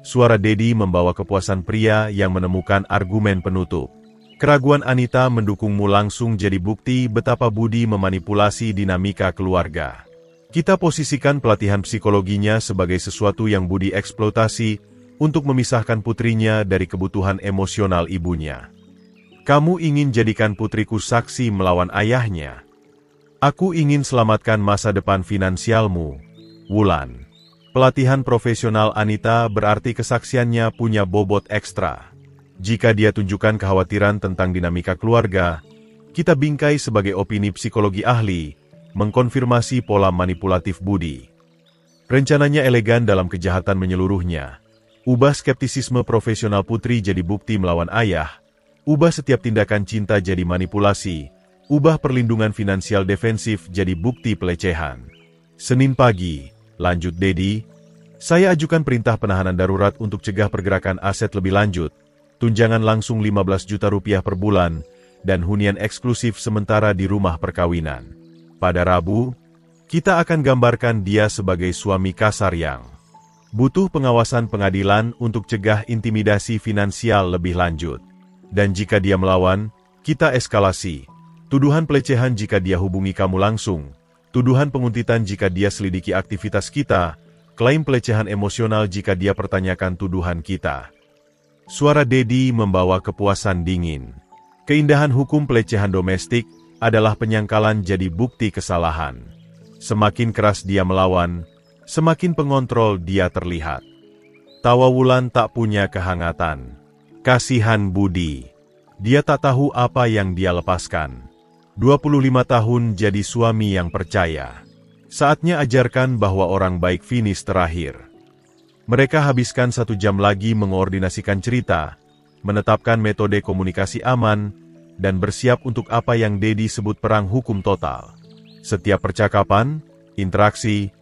Suara Dedi membawa kepuasan pria yang menemukan argumen penutup. Keraguan Anita mendukungmu langsung jadi bukti betapa Budi memanipulasi dinamika keluarga. Kita posisikan pelatihan psikologinya sebagai sesuatu yang Budi eksploitasi untuk memisahkan putrinya dari kebutuhan emosional ibunya. Kamu ingin jadikan putriku saksi melawan ayahnya. Aku ingin selamatkan masa depan finansialmu, Wulan. Pelatihan profesional Anita berarti kesaksiannya punya bobot ekstra. Jika dia tunjukkan kekhawatiran tentang dinamika keluarga, kita bingkai sebagai opini psikologi ahli, mengkonfirmasi pola manipulatif Budi. Rencananya elegan dalam kejahatan menyeluruhnya. Ubah skeptisisme profesional putri jadi bukti melawan ayah, ubah setiap tindakan cinta jadi manipulasi, ubah perlindungan finansial defensif jadi bukti pelecehan. Senin pagi, lanjut Dedi, saya ajukan perintah penahanan darurat untuk cegah pergerakan aset lebih lanjut, tunjangan langsung 15 juta rupiah per bulan, dan hunian eksklusif sementara di rumah perkawinan. Pada Rabu, kita akan gambarkan dia sebagai suami kasar yang butuh pengawasan pengadilan untuk cegah intimidasi finansial lebih lanjut. Dan jika dia melawan, kita eskalasi. Tuduhan pelecehan jika dia hubungi kamu langsung. Tuduhan penguntitan jika dia selidiki aktivitas kita, klaim pelecehan emosional jika dia pertanyakan tuduhan kita. Suara Dedi membawa kepuasan dingin. Keindahan hukum pelecehan domestik adalah penyangkalan jadi bukti kesalahan. Semakin keras dia melawan, semakin pengontrol dia terlihat. Tawa Wulan tak punya kehangatan. Kasihan Budi. Dia tak tahu apa yang dia lepaskan. 25 tahun jadi suami yang percaya. Saatnya ajarkan bahwa orang baik finish terakhir. Mereka habiskan 1 jam lagi mengoordinasikan cerita, menetapkan metode komunikasi aman, dan bersiap untuk apa yang Dedi sebut perang hukum total. Setiap percakapan, interaksi,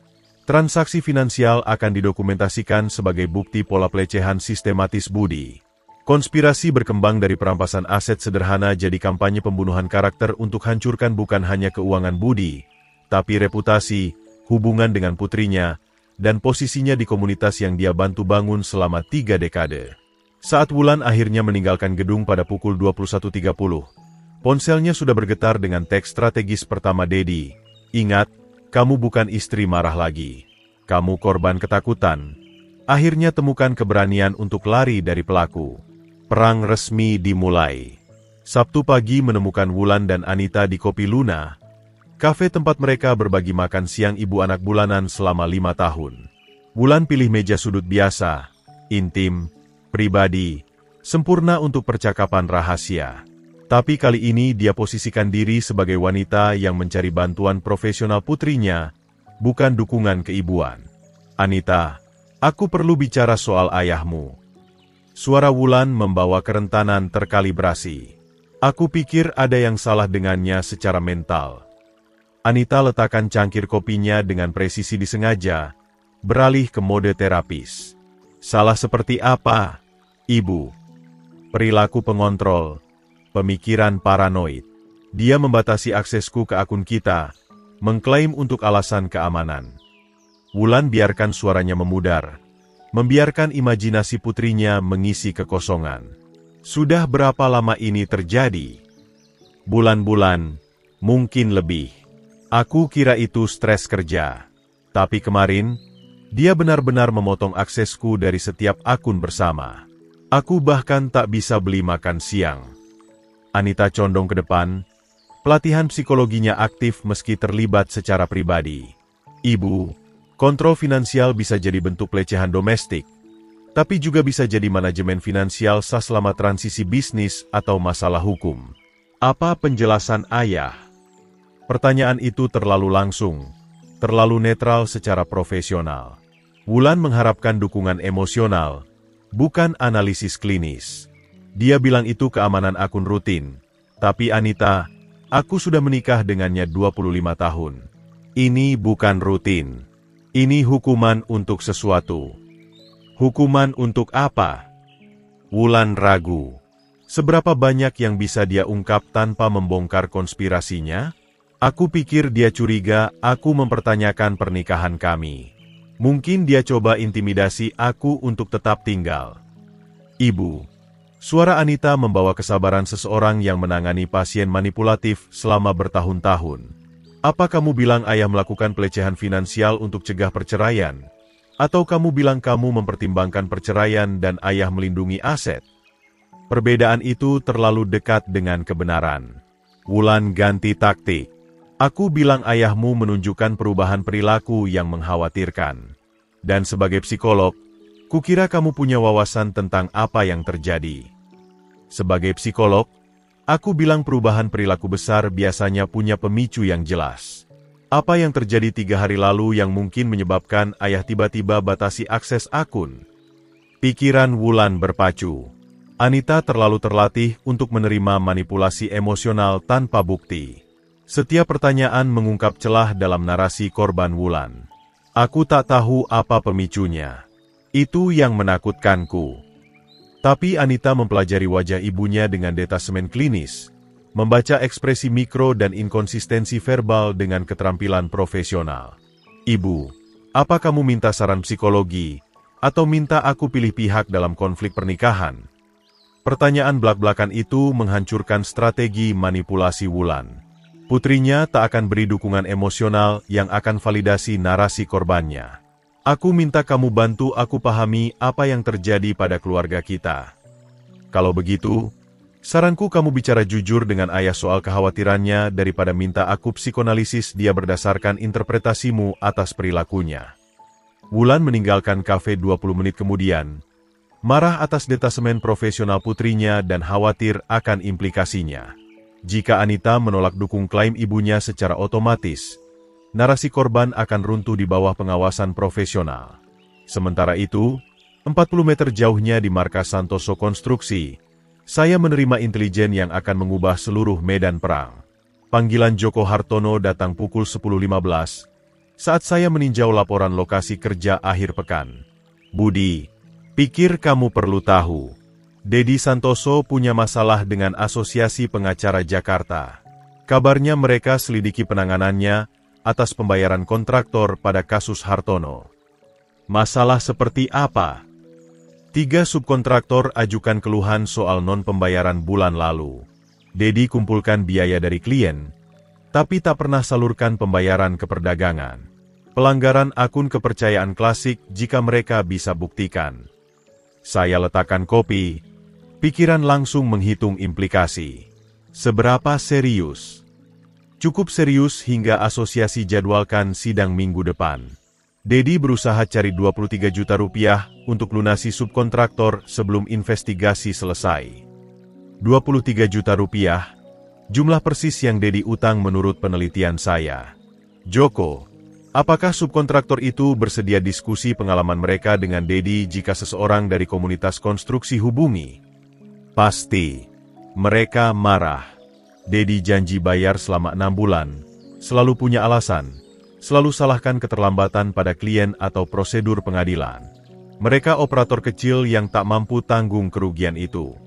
transaksi finansial akan didokumentasikan sebagai bukti pola pelecehan sistematis Budi. Konspirasi berkembang dari perampasan aset sederhana jadi kampanye pembunuhan karakter untuk hancurkan bukan hanya keuangan Budi, tapi reputasi, hubungan dengan putrinya, dan posisinya di komunitas yang dia bantu bangun selama 3 dekade. Saat Wulan akhirnya meninggalkan gedung pada pukul 21.30, ponselnya sudah bergetar dengan teks strategis pertama Dedi. Ingat, kamu bukan istri marah lagi. Kamu korban ketakutan. Akhirnya temukan keberanian untuk lari dari pelaku. Perang resmi dimulai. Sabtu pagi menemukan Wulan dan Anita di Kopi Luna, kafe tempat mereka berbagi makan siang ibu anak bulanan selama 5 tahun. Wulan pilih meja sudut biasa, intim, pribadi, sempurna untuk percakapan rahasia. Tapi kali ini dia posisikan diri sebagai wanita yang mencari bantuan profesional putrinya, bukan dukungan keibuan. Anita, aku perlu bicara soal ayahmu. Suara Wulan membawa kerentanan terkalibrasi. Aku pikir ada yang salah dengannya secara mental. Anita letakkan cangkir kopinya dengan presisi disengaja, beralih ke mode terapis. Salah seperti apa, Ibu? perilaku pengontrol, pemikiran paranoid. Dia membatasi aksesku ke akun kita, mengklaim untuk alasan keamanan. Wulan biarkan suaranya memudar, membiarkan imajinasi putrinya mengisi kekosongan. Sudah berapa lama ini terjadi? Bulan-bulan, mungkin lebih. Aku kira itu stres kerja. Tapi kemarin, dia benar-benar memotong aksesku dari setiap akun bersama. Aku bahkan tak bisa beli makan siang. Anita condong ke depan. Pelatihan psikologinya aktif meski terlibat secara pribadi. Ibu, kontrol finansial bisa jadi bentuk pelecehan domestik, tapi juga bisa jadi manajemen finansial sah selama transisi bisnis atau masalah hukum. Apa penjelasan ayah? Pertanyaan itu terlalu langsung, terlalu netral secara profesional. Wulan mengharapkan dukungan emosional, bukan analisis klinis. Dia bilang itu keamanan akun rutin. Tapi Anita, aku sudah menikah dengannya 25 tahun. Ini bukan rutin. Ini hukuman untuk sesuatu. Hukuman untuk apa? Wulan ragu. Seberapa banyak yang bisa dia ungkap tanpa membongkar konspirasinya? Aku pikir dia curiga aku mempertanyakan pernikahan kami. Mungkin dia coba intimidasi aku untuk tetap tinggal. Ibu. Suara Anita membawa kesabaran seseorang yang menangani pasien manipulatif selama bertahun-tahun. Apa kamu bilang ayah melakukan pelecehan finansial untuk cegah perceraian? Atau kamu bilang kamu mempertimbangkan perceraian dan ayah melindungi aset? Perbedaan itu terlalu dekat dengan kebenaran. Wulan ganti taktik. Aku bilang ayahmu menunjukkan perubahan perilaku yang mengkhawatirkan. Dan sebagai psikolog, kukira kamu punya wawasan tentang apa yang terjadi. Sebagai psikolog, aku bilang perubahan perilaku besar biasanya punya pemicu yang jelas. Apa yang terjadi 3 hari lalu yang mungkin menyebabkan ayah tiba-tiba batasi akses akun? Pikiran Wulan berpacu. Anita terlalu terlatih untuk menerima manipulasi emosional tanpa bukti. Setiap pertanyaan mengungkap celah dalam narasi korban Wulan. Aku tak tahu apa pemicunya. Itu yang menakutkanku. Tapi Anita mempelajari wajah ibunya dengan detasemen klinis, membaca ekspresi mikro dan inkonsistensi verbal dengan keterampilan profesional. Ibu, apa kamu minta saran psikologi, atau minta aku pilih pihak dalam konflik pernikahan? Pertanyaan belak-belakan itu menghancurkan strategi manipulasi Wulan. Putrinya tak akan beri dukungan emosional yang akan validasi narasi korbannya. Aku minta kamu bantu aku pahami apa yang terjadi pada keluarga kita. Kalau begitu, saranku kamu bicara jujur dengan ayah soal kekhawatirannya daripada minta aku psikoanalisis dia berdasarkan interpretasimu atas perilakunya. Wulan meninggalkan kafe 20 menit kemudian, marah atas detasemen profesional putrinya dan khawatir akan implikasinya. Jika Anita menolak dukung klaim ibunya secara otomatis, narasi korban akan runtuh di bawah pengawasan profesional. Sementara itu, 40 meter jauhnya di markas Santoso Konstruksi, saya menerima intelijen yang akan mengubah seluruh medan perang. Panggilan Joko Hartono datang pukul 10.15, saat saya meninjau laporan lokasi kerja akhir pekan. Budi, pikir kamu perlu tahu. Dedi Santoso punya masalah dengan Asosiasi Pengacara Jakarta. Kabarnya mereka selidiki penanganannya atas pembayaran kontraktor pada kasus Hartono. Masalah seperti apa? 3 subkontraktor ajukan keluhan soal non-pembayaran bulan lalu. Dedi kumpulkan biaya dari klien, tapi tak pernah salurkan pembayaran ke perdagangan. Pelanggaran akun kepercayaan klasik jika mereka bisa buktikan. Saya letakkan kopi, pikiran langsung menghitung implikasi. Seberapa serius? Cukup serius hingga asosiasi jadwalkan sidang minggu depan. Dedi berusaha cari 23 juta rupiah untuk lunasi subkontraktor sebelum investigasi selesai. 23 juta rupiah, jumlah persis yang Dedi utang menurut penelitian saya. Joko, apakah subkontraktor itu bersedia diskusi pengalaman mereka dengan Dedi jika seseorang dari komunitas konstruksi hubungi? Pasti. Mereka marah. Dedi janji bayar selama 6 bulan, selalu punya alasan, selalu salahkan keterlambatan pada klien atau prosedur pengadilan. Mereka operator kecil yang tak mampu tanggung kerugian itu.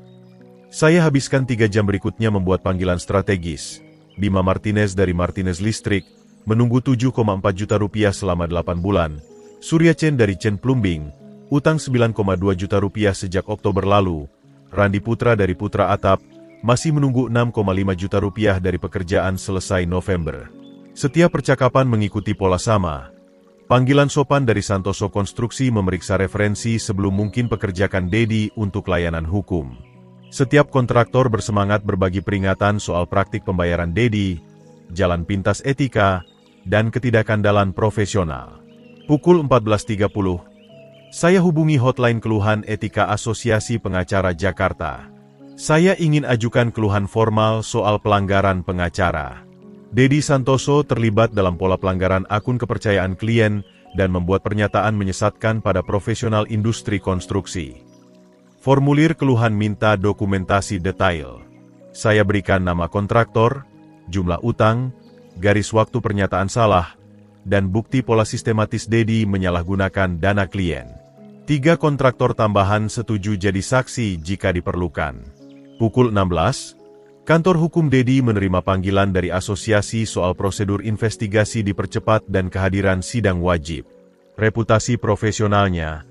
Saya habiskan 3 jam berikutnya membuat panggilan strategis. Bima Martinez dari Martinez Listrik, menunggu 7,4 juta rupiah selama 8 bulan. Surya Chen dari Chen Plumbing, utang 9,2 juta rupiah sejak Oktober lalu. Randi Putra dari Putra Atap, masih menunggu 6,5 juta rupiah dari pekerjaan selesai November. Setiap percakapan mengikuti pola sama. Panggilan sopan dari Santoso Konstruksi memeriksa referensi sebelum mungkin pekerjakan Dedi untuk layanan hukum. Setiap kontraktor bersemangat berbagi peringatan soal praktik pembayaran Dedi, jalan pintas etika, dan ketidakandalan profesional. Pukul 14.30, saya hubungi hotline keluhan etika Asosiasi Pengacara Jakarta. Saya ingin ajukan keluhan formal soal pelanggaran pengacara. Dedi Santoso terlibat dalam pola pelanggaran akun kepercayaan klien dan membuat pernyataan menyesatkan pada profesional industri konstruksi. Formulir keluhan minta dokumentasi detail. Saya berikan nama kontraktor, jumlah utang, garis waktu pernyataan salah, dan bukti pola sistematis Dedi menyalahgunakan dana klien. 3 kontraktor tambahan setuju jadi saksi jika diperlukan. Pukul 16, kantor hukum Dedi menerima panggilan dari asosiasi soal prosedur investigasi dipercepat dan kehadiran sidang wajib. Reputasi profesionalnya,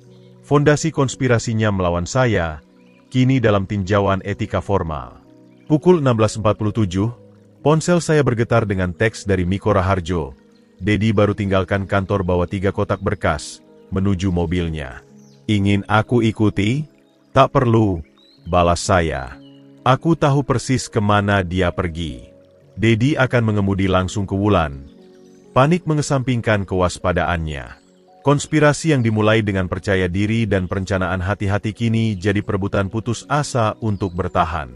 fondasi konspirasinya melawan saya, kini dalam tinjauan etika formal. Pukul 16.47, ponsel saya bergetar dengan teks dari Miko Raharjo. Dedi baru tinggalkan kantor bawa 3 kotak berkas, menuju mobilnya. Ingin aku ikuti? Tak perlu, balas saya. Aku tahu persis kemana dia pergi. Dedi akan mengemudi langsung ke Wulan. Panik mengesampingkan kewaspadaannya. Konspirasi yang dimulai dengan percaya diri dan perencanaan hati-hati kini jadi perebutan putus asa untuk bertahan.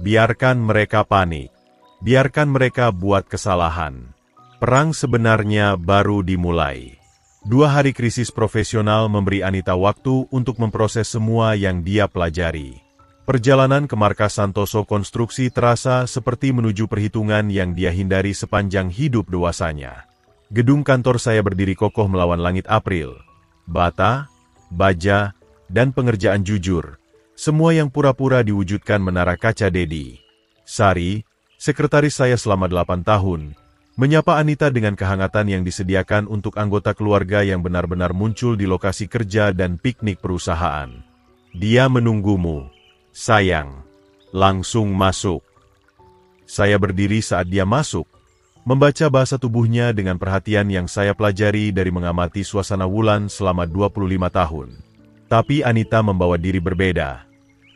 Biarkan mereka panik. Biarkan mereka buat kesalahan. Perang sebenarnya baru dimulai. 2 hari krisis profesional memberi Anita waktu untuk memproses semua yang dia pelajari. Perjalanan ke markas Santoso Konstruksi terasa seperti menuju perhitungan yang dia hindari sepanjang hidup dewasanya. Gedung kantor saya berdiri kokoh melawan langit April, bata, baja, dan pengerjaan jujur. Semua yang pura-pura diwujudkan menara kaca Dedi. Sari, sekretaris saya selama 8 tahun, menyapa Anita dengan kehangatan yang disediakan untuk anggota keluarga yang benar-benar muncul di lokasi kerja dan piknik perusahaan. Dia menunggumu. Sayang, langsung masuk. Saya berdiri saat dia masuk, membaca bahasa tubuhnya dengan perhatian yang saya pelajari dari mengamati suasana Wulan selama 25 tahun. Tapi Anita membawa diri berbeda.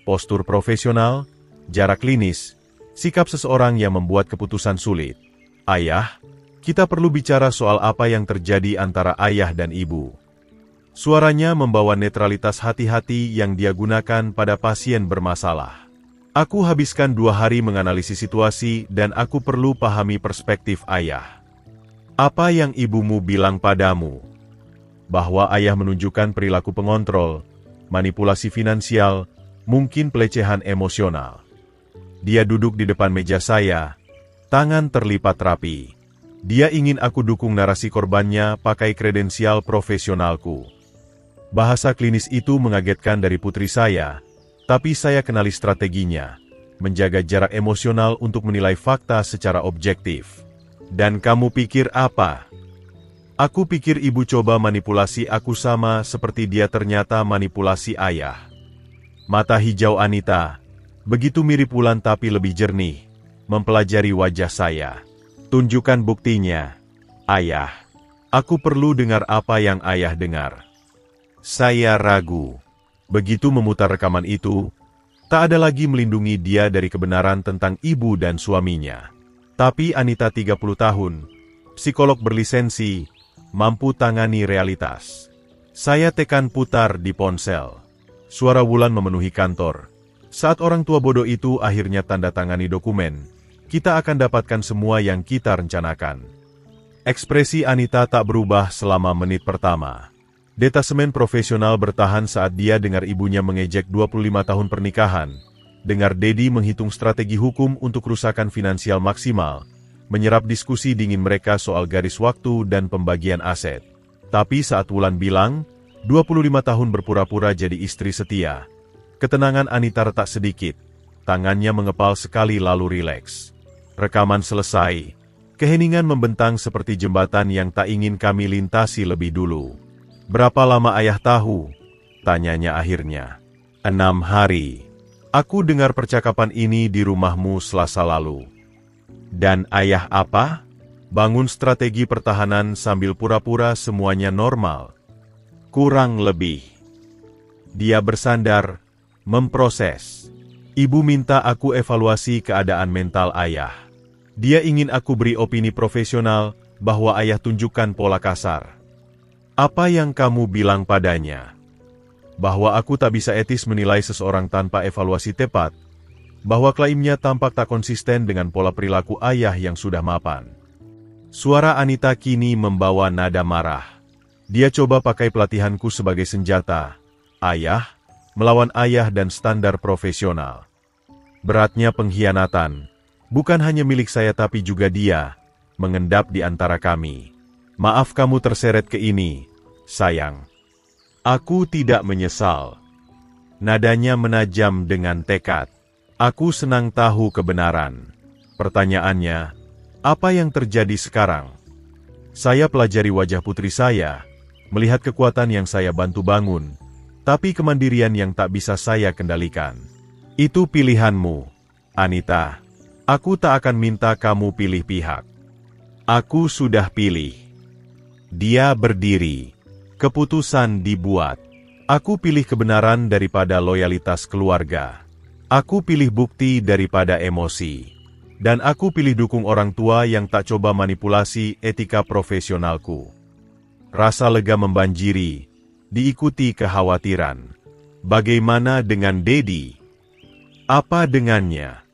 Postur profesional, jarak klinis, sikap seseorang yang membuat keputusan sulit. Ayah, kita perlu bicara soal apa yang terjadi antara ayah dan ibu. Suaranya membawa netralitas hati-hati yang dia gunakan pada pasien bermasalah. Aku habiskan 2 hari menganalisis situasi dan aku perlu pahami perspektif ayah. Apa yang ibumu bilang padamu? Bahwa ayah menunjukkan perilaku pengontrol, manipulasi finansial, mungkin pelecehan emosional. Dia duduk di depan meja saya, tangan terlipat rapi. Dia ingin aku dukung narasi korbannya pakai kredensial profesionalku. Bahasa klinis itu mengagetkan dari putri saya, tapi saya kenali strateginya, menjaga jarak emosional untuk menilai fakta secara objektif. Dan kamu pikir apa? Aku pikir ibu coba manipulasi aku sama seperti dia ternyata manipulasi ayah. Mata hijau Anita, begitu mirip Wulan tapi lebih jernih, mempelajari wajah saya. Tunjukkan buktinya, ayah. Aku perlu dengar apa yang ayah dengar. Saya ragu. Begitu memutar rekaman itu, tak ada lagi melindungi dia dari kebenaran tentang ibu dan suaminya. Tapi Anita 30 tahun, psikolog berlisensi, mampu tangani realitas. Saya tekan putar di ponsel. Suara Wulan memenuhi kantor. Saat orang tua bodoh itu akhirnya tanda tangani dokumen, kita akan dapatkan semua yang kita rencanakan. Ekspresi Anita tak berubah selama menit pertama. Detasemen profesional bertahan saat dia dengar ibunya mengejek 25 tahun pernikahan, dengar Dedi menghitung strategi hukum untuk kerusakan finansial maksimal, menyerap diskusi dingin mereka soal garis waktu dan pembagian aset. Tapi saat Wulan bilang, 25 tahun berpura-pura jadi istri setia, ketenangan Anita retak sedikit. Tangannya mengepal sekali lalu rileks. Rekaman selesai. Keheningan membentang seperti jembatan yang tak ingin kami lintasi lebih dulu. Berapa lama ayah tahu? Tanyanya akhirnya. 6 hari. Aku dengar percakapan ini di rumahmu Selasa lalu. Dan ayah apa? Bangun strategi pertahanan sambil pura-pura semuanya normal. Kurang lebih. Dia bersandar, memproses. Ibu minta aku evaluasi keadaan mental ayah. Dia ingin aku beri opini profesional bahwa ayah tunjukkan pola kasar. Apa yang kamu bilang padanya? Bahwa aku tak bisa etis menilai seseorang tanpa evaluasi tepat. Bahwa klaimnya tampak tak konsisten dengan pola perilaku ayah yang sudah mapan. Suara Anita kini membawa nada marah. Dia coba pakai pelatihanku sebagai senjata. Ayah, melawan ayah dan standar profesional. Beratnya pengkhianatan. Bukan hanya milik saya tapi juga dia, mengendap di antara kami. Maaf kamu terseret ke ini, sayang. Aku tidak menyesal. Nadanya menajam dengan tekad. Aku senang tahu kebenaran. Pertanyaannya, apa yang terjadi sekarang? Saya pelajari wajah putri saya, melihat kekuatan yang saya bantu bangun, tapi kemandirian yang tak bisa saya kendalikan. Itu pilihanmu, Anita. Aku tak akan minta kamu pilih pihak. Aku sudah pilih. Dia berdiri. Keputusan dibuat. Aku pilih kebenaran daripada loyalitas keluarga. Aku pilih bukti daripada emosi. Dan aku pilih dukung orang tua yang tak coba manipulasi etika profesionalku. Rasa lega membanjiri, diikuti kekhawatiran. Bagaimana dengan Dedi? Apa dengannya?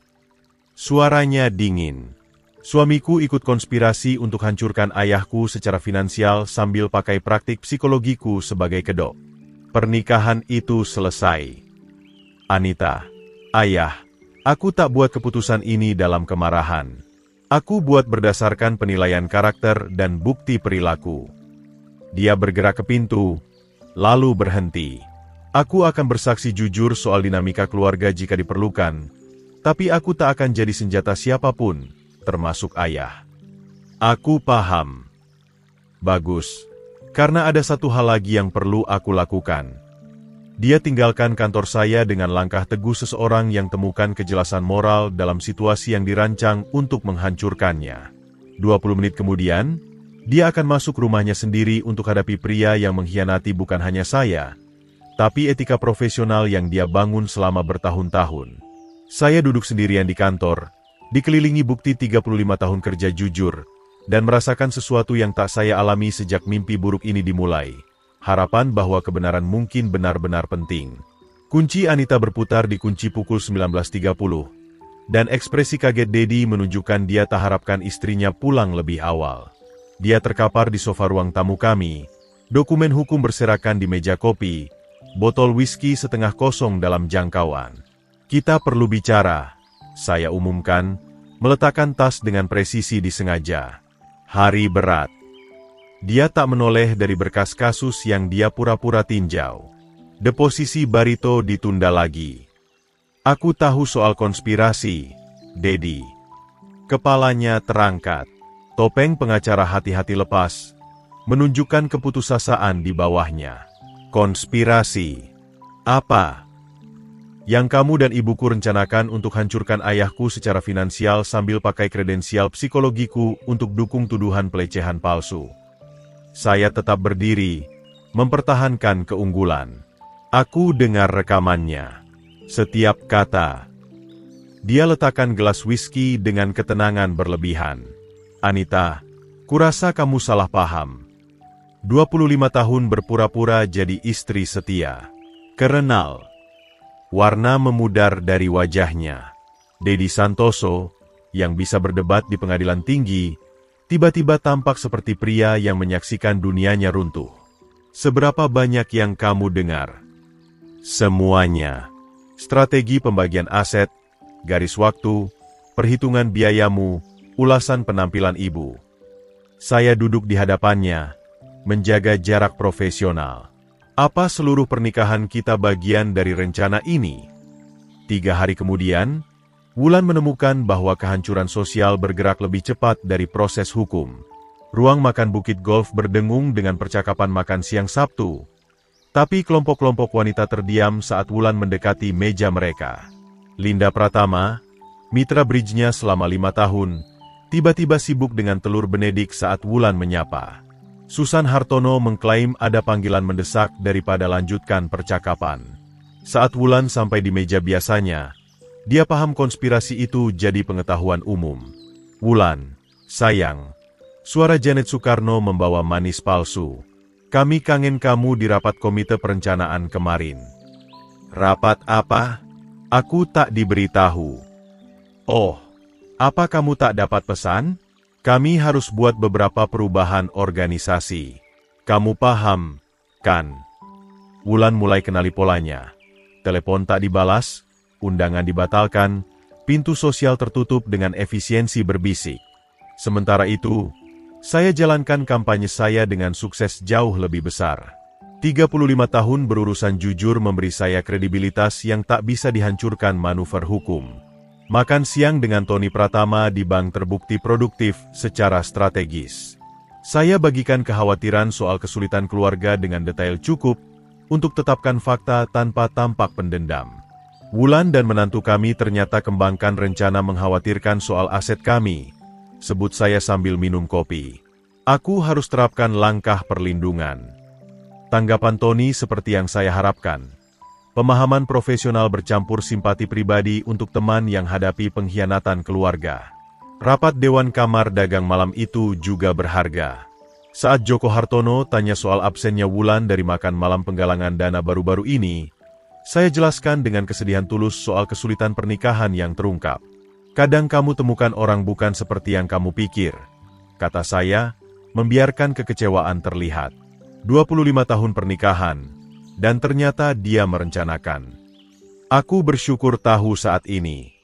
Suaranya dingin. Suamiku ikut konspirasi untuk hancurkan ayahku secara finansial sambil pakai praktik psikologiku sebagai kedok. Pernikahan itu selesai. Anita, ayah, aku tak buat keputusan ini dalam kemarahan. Aku buat berdasarkan penilaian karakter dan bukti perilaku. Dia bergerak ke pintu, lalu berhenti. Aku akan bersaksi jujur soal dinamika keluarga jika diperlukan. Tapi aku tak akan jadi senjata siapapun, termasuk ayah. Aku paham. Bagus, karena ada satu hal lagi yang perlu aku lakukan. Dia tinggalkan kantor saya dengan langkah teguh seseorang yang temukan kejelasan moral dalam situasi yang dirancang untuk menghancurkannya. 20 menit kemudian, dia akan masuk rumahnya sendiri untuk hadapi pria yang mengkhianati bukan hanya saya, tapi etika profesional yang dia bangun selama bertahun-tahun. Saya duduk sendirian di kantor, dikelilingi bukti 35 tahun kerja jujur, dan merasakan sesuatu yang tak saya alami sejak mimpi buruk ini dimulai. Harapan bahwa kebenaran mungkin benar-benar penting. Kunci Anita berputar di kunci pukul 19.30, dan ekspresi kaget Dedi menunjukkan dia tak harapkan istrinya pulang lebih awal. Dia terkapar di sofa ruang tamu kami, dokumen hukum berserakan di meja kopi, botol whisky setengah kosong dalam jangkauan. Kita perlu bicara, saya umumkan, meletakkan tas dengan presisi disengaja. Hari berat. Dia tak menoleh dari berkas kasus yang dia pura-pura tinjau. Deposisi Barito ditunda lagi. Aku tahu soal konspirasi, Dedi. Kepalanya terangkat. Topeng pengacara hati-hati lepas, menunjukkan keputusasaan di bawahnya. Konspirasi. Apa? Yang kamu dan ibuku rencanakan untuk hancurkan ayahku secara finansial sambil pakai kredensial psikologiku untuk dukung tuduhan pelecehan palsu. Saya tetap berdiri, mempertahankan keunggulan. Aku dengar rekamannya. Setiap kata. Dia letakkan gelas whisky dengan ketenangan berlebihan. Anita, kurasa kamu salah paham. 25 tahun berpura-pura jadi istri setia. Kerenal. Warna memudar dari wajahnya. Dedi Santoso, yang bisa berdebat di pengadilan tinggi, tiba-tiba tampak seperti pria yang menyaksikan dunianya runtuh. Seberapa banyak yang kamu dengar? Semuanya. Strategi pembagian aset, garis waktu, perhitungan biayamu, ulasan penampilan ibu. Saya duduk di hadapannya, menjaga jarak profesional. Apa seluruh pernikahan kita bagian dari rencana ini? 3 hari kemudian, Wulan menemukan bahwa kehancuran sosial bergerak lebih cepat dari proses hukum. Ruang makan Bukit Golf berdengung dengan percakapan makan siang Sabtu. Tapi kelompok-kelompok wanita terdiam saat Wulan mendekati meja mereka. Linda Pratama, mitra bridge-nya selama 5 tahun, tiba-tiba sibuk dengan telur benedik saat Wulan menyapa. Susan Hartono mengklaim ada panggilan mendesak daripada lanjutkan percakapan. Saat Wulan sampai di meja biasanya, dia paham konspirasi itu jadi pengetahuan umum. Wulan, sayang. Suara Janet Soekarno membawa manis palsu. Kami kangen kamu di rapat komite perencanaan kemarin. Rapat apa? Aku tak diberitahu. Oh, apa kamu tak dapat pesan? Kami harus buat beberapa perubahan organisasi. Kamu paham, kan? Wulan mulai kenali polanya. Telepon tak dibalas, undangan dibatalkan, pintu sosial tertutup dengan efisiensi berbisik. Sementara itu, saya jalankan kampanye saya dengan sukses jauh lebih besar. 35 tahun berurusan jujur memberi saya kredibilitas yang tak bisa dihancurkan manuver hukum. Makan siang dengan Tony Pratama di bank terbukti produktif secara strategis. Saya bagikan kekhawatiran soal kesulitan keluarga dengan detail cukup untuk tetapkan fakta tanpa tampak pendendam. Wulan dan menantu kami ternyata kembangkan rencana mengkhawatirkan soal aset kami. Sebut saya sambil minum kopi. Aku harus terapkan langkah perlindungan. Tanggapan Tony seperti yang saya harapkan. Pemahaman profesional bercampur simpati pribadi untuk teman yang hadapi pengkhianatan keluarga. Rapat Dewan Kamar Dagang malam itu juga berharga. Saat Joko Hartono tanya soal absennya Wulan dari makan malam penggalangan dana baru-baru ini, saya jelaskan dengan kesedihan tulus soal kesulitan pernikahan yang terungkap. Kadang kamu temukan orang bukan seperti yang kamu pikir, kata saya, membiarkan kekecewaan terlihat. 25 tahun pernikahan, dan ternyata dia merencanakan. Aku bersyukur tahu saat ini.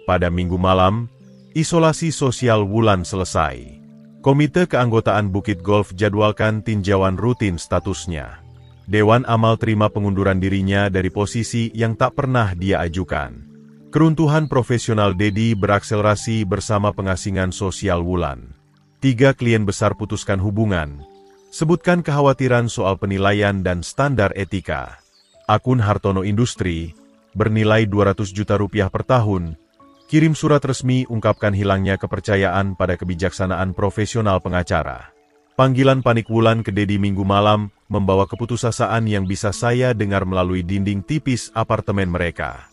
Pada Minggu malam, isolasi sosial Wulan selesai. Komite keanggotaan Bukit Golf jadwalkan tinjauan rutin statusnya. Dewan Amal terima pengunduran dirinya dari posisi yang tak pernah dia ajukan. Keruntuhan profesional Dedi berakselerasi bersama pengasingan sosial Wulan. 3 klien besar putuskan hubungan. Sebutkan kekhawatiran soal penilaian dan standar etika. Akun Hartono Industri, bernilai 200 juta rupiah per tahun, kirim surat resmi ungkapkan hilangnya kepercayaan pada kebijaksanaan profesional pengacara. Panggilan panik Wulan ke Dedi Minggu malam membawa keputusasaan yang bisa saya dengar melalui dinding tipis apartemen mereka.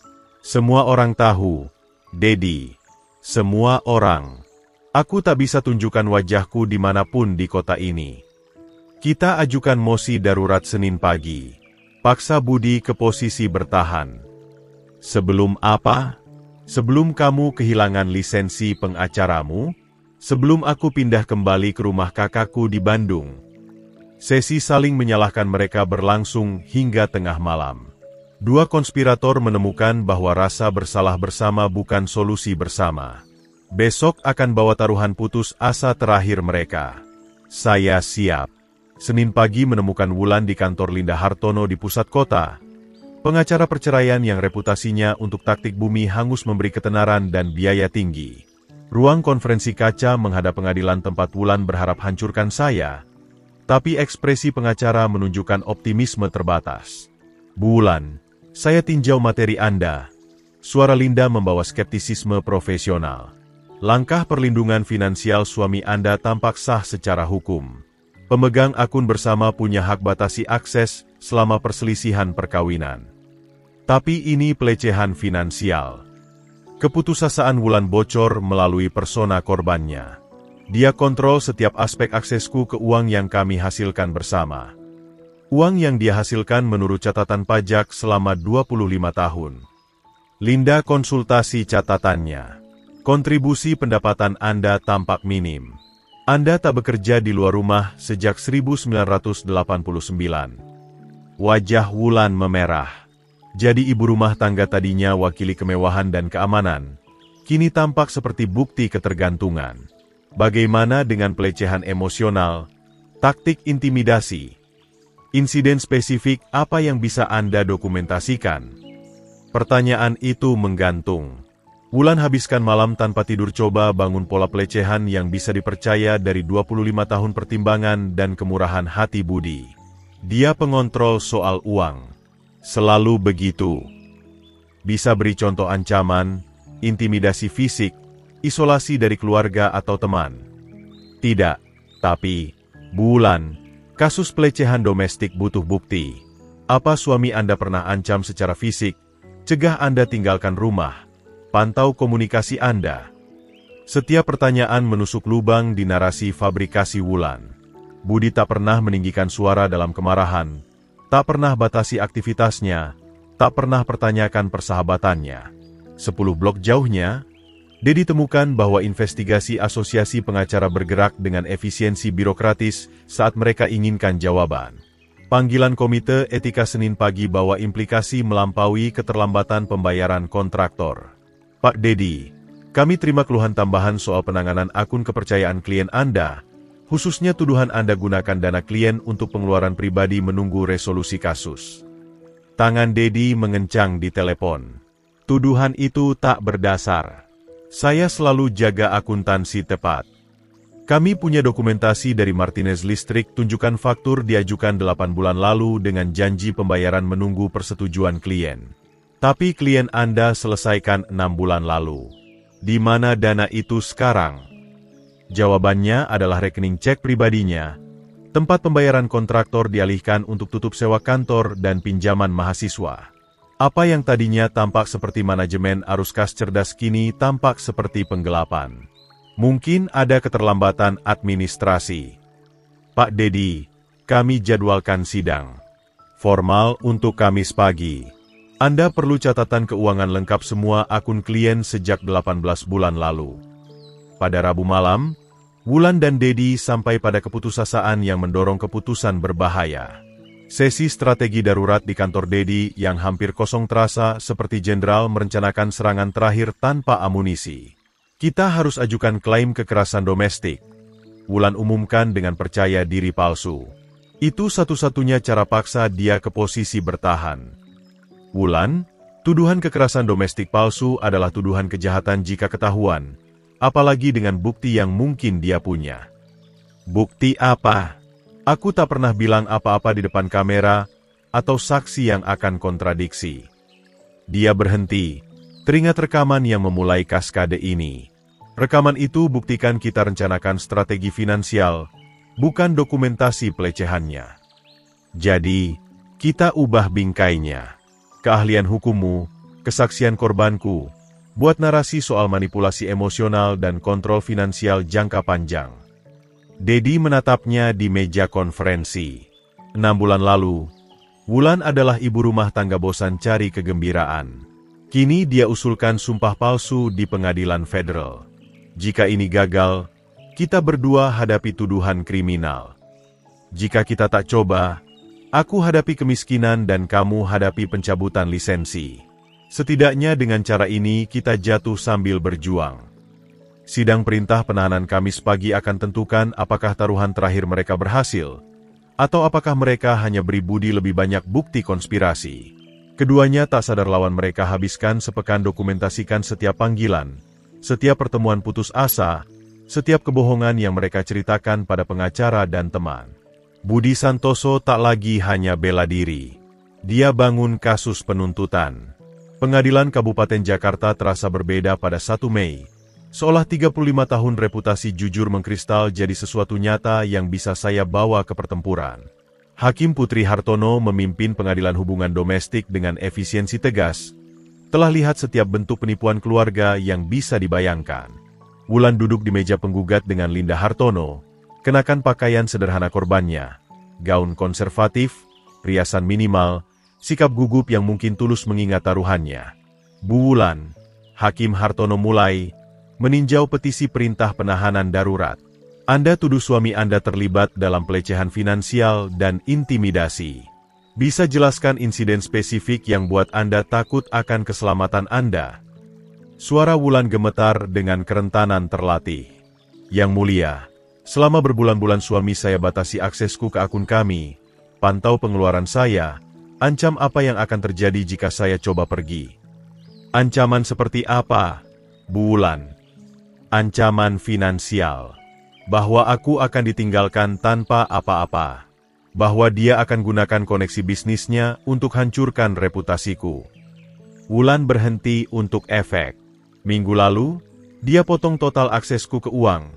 Semua orang tahu, Dedi. Semua orang. Aku tak bisa tunjukkan wajahku dimanapun di kota ini. Kita ajukan mosi darurat Senin pagi. Paksa Budi ke posisi bertahan. Sebelum apa? Sebelum kamu kehilangan lisensi pengacaramu? Sebelum aku pindah kembali ke rumah kakakku di Bandung. Sesi saling menyalahkan mereka berlangsung hingga tengah malam. 2 konspirator menemukan bahwa rasa bersalah bersama bukan solusi bersama. Besok akan bawa taruhan putus asa terakhir mereka. Saya siap. Senin pagi menemukan Wulan di kantor Linda Hartono di pusat kota. Pengacara perceraian yang reputasinya untuk taktik bumi hangus memberi ketenaran dan biaya tinggi. Ruang konferensi kaca menghadap pengadilan tempat Wulan berharap hancurkan saya. Tapi ekspresi pengacara menunjukkan optimisme terbatas. Bu Wulan, saya tinjau materi Anda. Suara Linda membawa skeptisisme profesional. Langkah perlindungan finansial suami Anda tampak sah secara hukum. Pemegang akun bersama punya hak batasi akses selama perselisihan perkawinan. Tapi ini pelecehan finansial. Keputusasaan Wulan bocor melalui persona korbannya. Dia kontrol setiap aspek aksesku ke uang yang kami hasilkan bersama. Uang yang dia hasilkan menurut catatan pajak selama 25 tahun. Linda konsultasi catatannya. Kontribusi pendapatan Anda tampak minim. Anda tak bekerja di luar rumah sejak 1989. Wajah Wulan memerah. Jadi ibu rumah tangga tadinya wakili kemewahan dan keamanan, kini tampak seperti bukti ketergantungan. Bagaimana dengan pelecehan emosional, taktik intimidasi? Insiden spesifik apa yang bisa Anda dokumentasikan? Pertanyaan itu menggantung. Wulan habiskan malam tanpa tidur coba bangun pola pelecehan yang bisa dipercaya dari 25 tahun pertimbangan dan kemurahan hati budi. Dia pengontrol soal uang. Selalu begitu. Bisa beri contoh ancaman, intimidasi fisik, isolasi dari keluarga atau teman. Tidak, tapi, Wulan, kasus pelecehan domestik butuh bukti. Apa suami Anda pernah ancam secara fisik, cegah Anda tinggalkan rumah, pantau komunikasi Anda? Setiap pertanyaan menusuk lubang di narasi fabrikasi Wulan. Budi tak pernah meninggikan suara dalam kemarahan, tak pernah batasi aktivitasnya, tak pernah pertanyakan persahabatannya. 10 blok jauhnya, Dedi temukan bahwa investigasi asosiasi pengacara bergerak dengan efisiensi birokratis saat mereka inginkan jawaban. Panggilan Komite Etika Senin pagi bawa implikasi melampaui keterlambatan pembayaran kontraktor. Pak Dedi, kami terima keluhan tambahan soal penanganan akun kepercayaan klien Anda, khususnya tuduhan Anda gunakan dana klien untuk pengeluaran pribadi menunggu resolusi kasus. Tangan Dedi mengencang di telepon. Tuduhan itu tak berdasar. Saya selalu jaga akuntansi tepat. Kami punya dokumentasi dari Martinez Listrik tunjukkan faktur diajukan 8 bulan lalu dengan janji pembayaran menunggu persetujuan klien. Tapi klien Anda selesaikan 6 bulan lalu. Di mana dana itu sekarang? Jawabannya adalah rekening cek pribadinya. Tempat pembayaran kontraktor dialihkan untuk tutup sewa kantor dan pinjaman mahasiswa. Apa yang tadinya tampak seperti manajemen arus kas cerdas kini tampak seperti penggelapan. Mungkin ada keterlambatan administrasi. Pak Dedi, kami jadwalkan sidang formal untuk Kamis pagi. Anda perlu catatan keuangan lengkap semua akun klien sejak 18 bulan lalu. Pada Rabu malam, Wulan dan Dedi sampai pada keputusasaan yang mendorong keputusan berbahaya. Sesi strategi darurat di kantor Dedi yang hampir kosong terasa seperti jenderal merencanakan serangan terakhir tanpa amunisi. Kita harus ajukan klaim kekerasan domestik. Wulan umumkan dengan percaya diri palsu. Itu satu-satunya cara paksa dia ke posisi bertahan. Wulan, tuduhan kekerasan domestik palsu adalah tuduhan kejahatan jika ketahuan, apalagi dengan bukti yang mungkin dia punya. Bukti apa? Aku tak pernah bilang apa-apa di depan kamera atau saksi yang akan kontradiksi. Dia berhenti, teringat rekaman yang memulai kaskade ini. Rekaman itu buktikan kita rencanakan strategi finansial, bukan dokumentasi pelecehannya. Jadi, kita ubah bingkainya. Keahlian hukummu, kesaksian korbanku, buat narasi soal manipulasi emosional dan kontrol finansial jangka panjang. Dedi menatapnya di meja konferensi. 6 bulan lalu, Wulan adalah ibu rumah tangga bosan cari kegembiraan. Kini dia usulkan sumpah palsu di pengadilan federal. Jika ini gagal, kita berdua hadapi tuduhan kriminal. Jika kita tak coba, aku hadapi kemiskinan dan kamu hadapi pencabutan lisensi. Setidaknya dengan cara ini kita jatuh sambil berjuang. Sidang perintah penahanan Kamis pagi akan tentukan apakah taruhan terakhir mereka berhasil, atau apakah mereka hanya beri Budi lebih banyak bukti konspirasi. Keduanya tak sadar lawan mereka habiskan sepekan dokumentasikan setiap panggilan, setiap pertemuan putus asa, setiap kebohongan yang mereka ceritakan pada pengacara dan teman. Budi Santoso tak lagi hanya bela diri. Dia bangun kasus penuntutan. Pengadilan Kabupaten Jakarta terasa berbeda pada 1 Mei. Seolah 35 tahun reputasi jujur mengkristal jadi sesuatu nyata yang bisa saya bawa ke pertempuran. Hakim Putri Hartono memimpin pengadilan hubungan domestik dengan efisiensi tegas. Telah lihat setiap bentuk penipuan keluarga yang bisa dibayangkan. Wulan duduk di meja penggugat dengan Linda Hartono, kenakan pakaian sederhana korbannya, gaun konservatif, riasan minimal, sikap gugup yang mungkin tulus mengingat taruhannya. Bu Wulan, Hakim Hartono mulai meninjau petisi perintah penahanan darurat. Anda tuduh suami Anda terlibat dalam pelecehan finansial dan intimidasi. Bisa jelaskan insiden spesifik yang buat Anda takut akan keselamatan Anda? Suara Wulan gemetar dengan kerentanan terlatih. Yang mulia, selama berbulan-bulan suami saya batasi aksesku ke akun kami, pantau pengeluaran saya, ancam apa yang akan terjadi jika saya coba pergi. Ancaman seperti apa, Bu Wulan? Ancaman finansial. Bahwa aku akan ditinggalkan tanpa apa-apa. Bahwa dia akan gunakan koneksi bisnisnya untuk hancurkan reputasiku. Wulan berhenti untuk efek. Minggu lalu, dia potong total aksesku ke uang,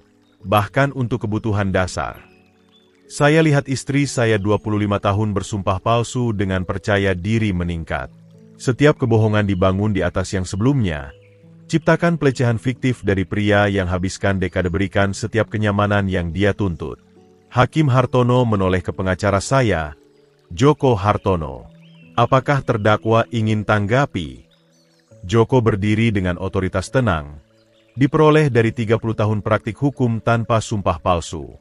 bahkan untuk kebutuhan dasar. Saya lihat istri saya 25 tahun bersumpah palsu dengan percaya diri meningkat. Setiap kebohongan dibangun di atas yang sebelumnya. Ciptakan pelecehan fiktif dari pria yang habiskan dekade berikan setiap kenyamanan yang dia tuntut. Hakim Hartono menoleh ke pengacara saya, Joko Hartono. Apakah terdakwa ingin tanggapi? Joko berdiri dengan otoritas tenang. Diperoleh dari 30 tahun praktik hukum tanpa sumpah palsu.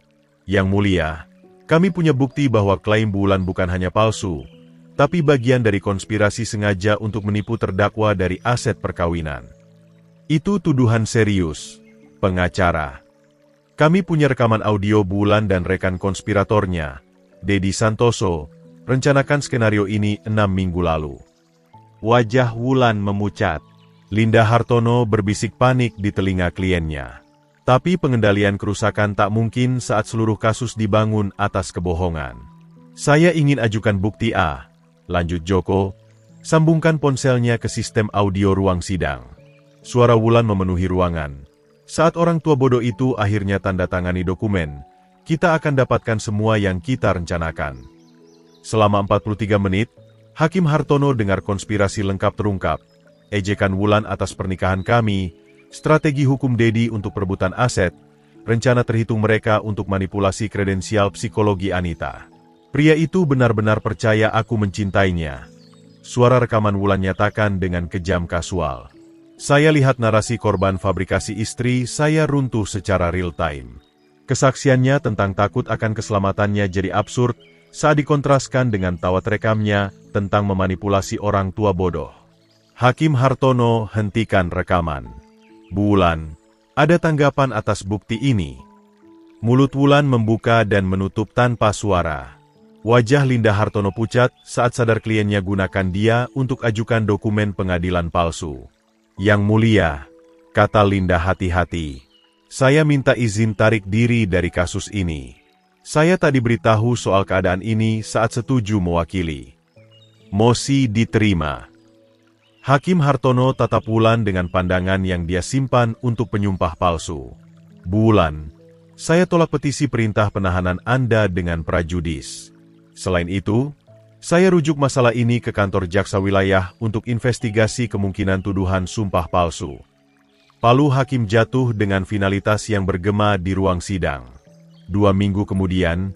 Yang mulia, kami punya bukti bahwa klaim Bu Wulan bukan hanya palsu, tapi bagian dari konspirasi sengaja untuk menipu terdakwa dari aset perkawinan. Itu tuduhan serius, pengacara. Kami punya rekaman audio Bu Wulan dan rekan konspiratornya, Dedi Santoso, rencanakan skenario ini 6 minggu lalu. Wajah Wulan memucat. Linda Hartono berbisik panik di telinga kliennya. Tapi pengendalian kerusakan tak mungkin saat seluruh kasus dibangun atas kebohongan. Saya ingin ajukan bukti A. Lanjut Joko, sambungkan ponselnya ke sistem audio ruang sidang. Suara Wulan memenuhi ruangan. Saat orang tua bodoh itu akhirnya tanda tangani dokumen, kita akan dapatkan semua yang kita rencanakan. Selama 43 menit, Hakim Hartono dengar konspirasi lengkap terungkap, ejekan Wulan atas pernikahan kami, strategi hukum Dedi untuk perebutan aset, rencana terhitung mereka untuk manipulasi kredensial psikologi Anita. Pria itu benar-benar percaya aku mencintainya. Suara rekaman Wulan nyatakan dengan kejam kasual. Saya lihat narasi korban fabrikasi istri saya runtuh secara real time. Kesaksiannya tentang takut akan keselamatannya jadi absurd saat dikontraskan dengan tawa rekamnya tentang memanipulasi orang tua bodoh. Hakim Hartono hentikan rekaman. Bu Wulan, ada tanggapan atas bukti ini? Mulut Wulan membuka dan menutup tanpa suara. Wajah Linda Hartono pucat saat sadar kliennya gunakan dia untuk ajukan dokumen pengadilan palsu. Yang mulia, kata Linda hati-hati. Saya minta izin tarik diri dari kasus ini. Saya tak diberitahu soal keadaan ini saat setuju mewakili. Mosi diterima. Hakim Hartono tatap Wulan dengan pandangan yang dia simpan untuk penyumpah palsu. Bu Wulan, saya tolak petisi perintah penahanan Anda dengan prajudis. Selain itu, saya rujuk masalah ini ke kantor jaksa wilayah untuk investigasi kemungkinan tuduhan sumpah palsu. Palu hakim jatuh dengan finalitas yang bergema di ruang sidang. 2 minggu kemudian,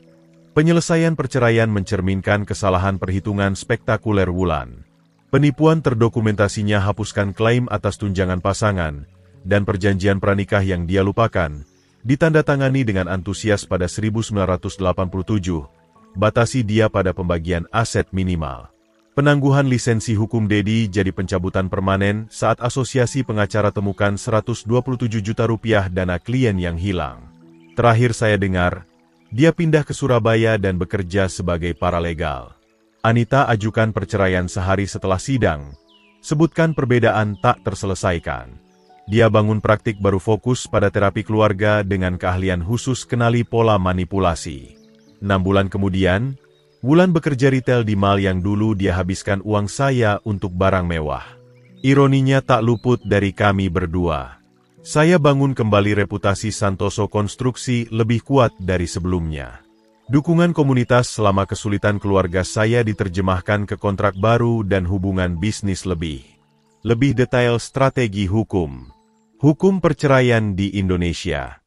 penyelesaian perceraian mencerminkan kesalahan perhitungan spektakuler Wulan. Penipuan terdokumentasinya hapuskan klaim atas tunjangan pasangan, dan perjanjian pranikah yang dia lupakan, ditandatangani dengan antusias pada 1987, batasi dia pada pembagian aset minimal. Penangguhan lisensi hukum Dedi jadi pencabutan permanen saat asosiasi pengacara temukan 127 juta rupiah dana klien yang hilang. Terakhir saya dengar, dia pindah ke Surabaya dan bekerja sebagai paralegal. Anita ajukan perceraian sehari setelah sidang, sebutkan perbedaan tak terselesaikan. Dia bangun praktik baru fokus pada terapi keluarga dengan keahlian khusus kenali pola manipulasi. 6 bulan kemudian, Wulan bekerja retail di mall yang dulu dia habiskan uang saya untuk barang mewah. Ironinya tak luput dari kami berdua. Saya bangun kembali reputasi Santoso Konstruksi lebih kuat dari sebelumnya. Dukungan komunitas selama kesulitan keluarga saya diterjemahkan ke kontrak baru dan hubungan bisnis lebih detail strategi hukum. Hukum perceraian di Indonesia.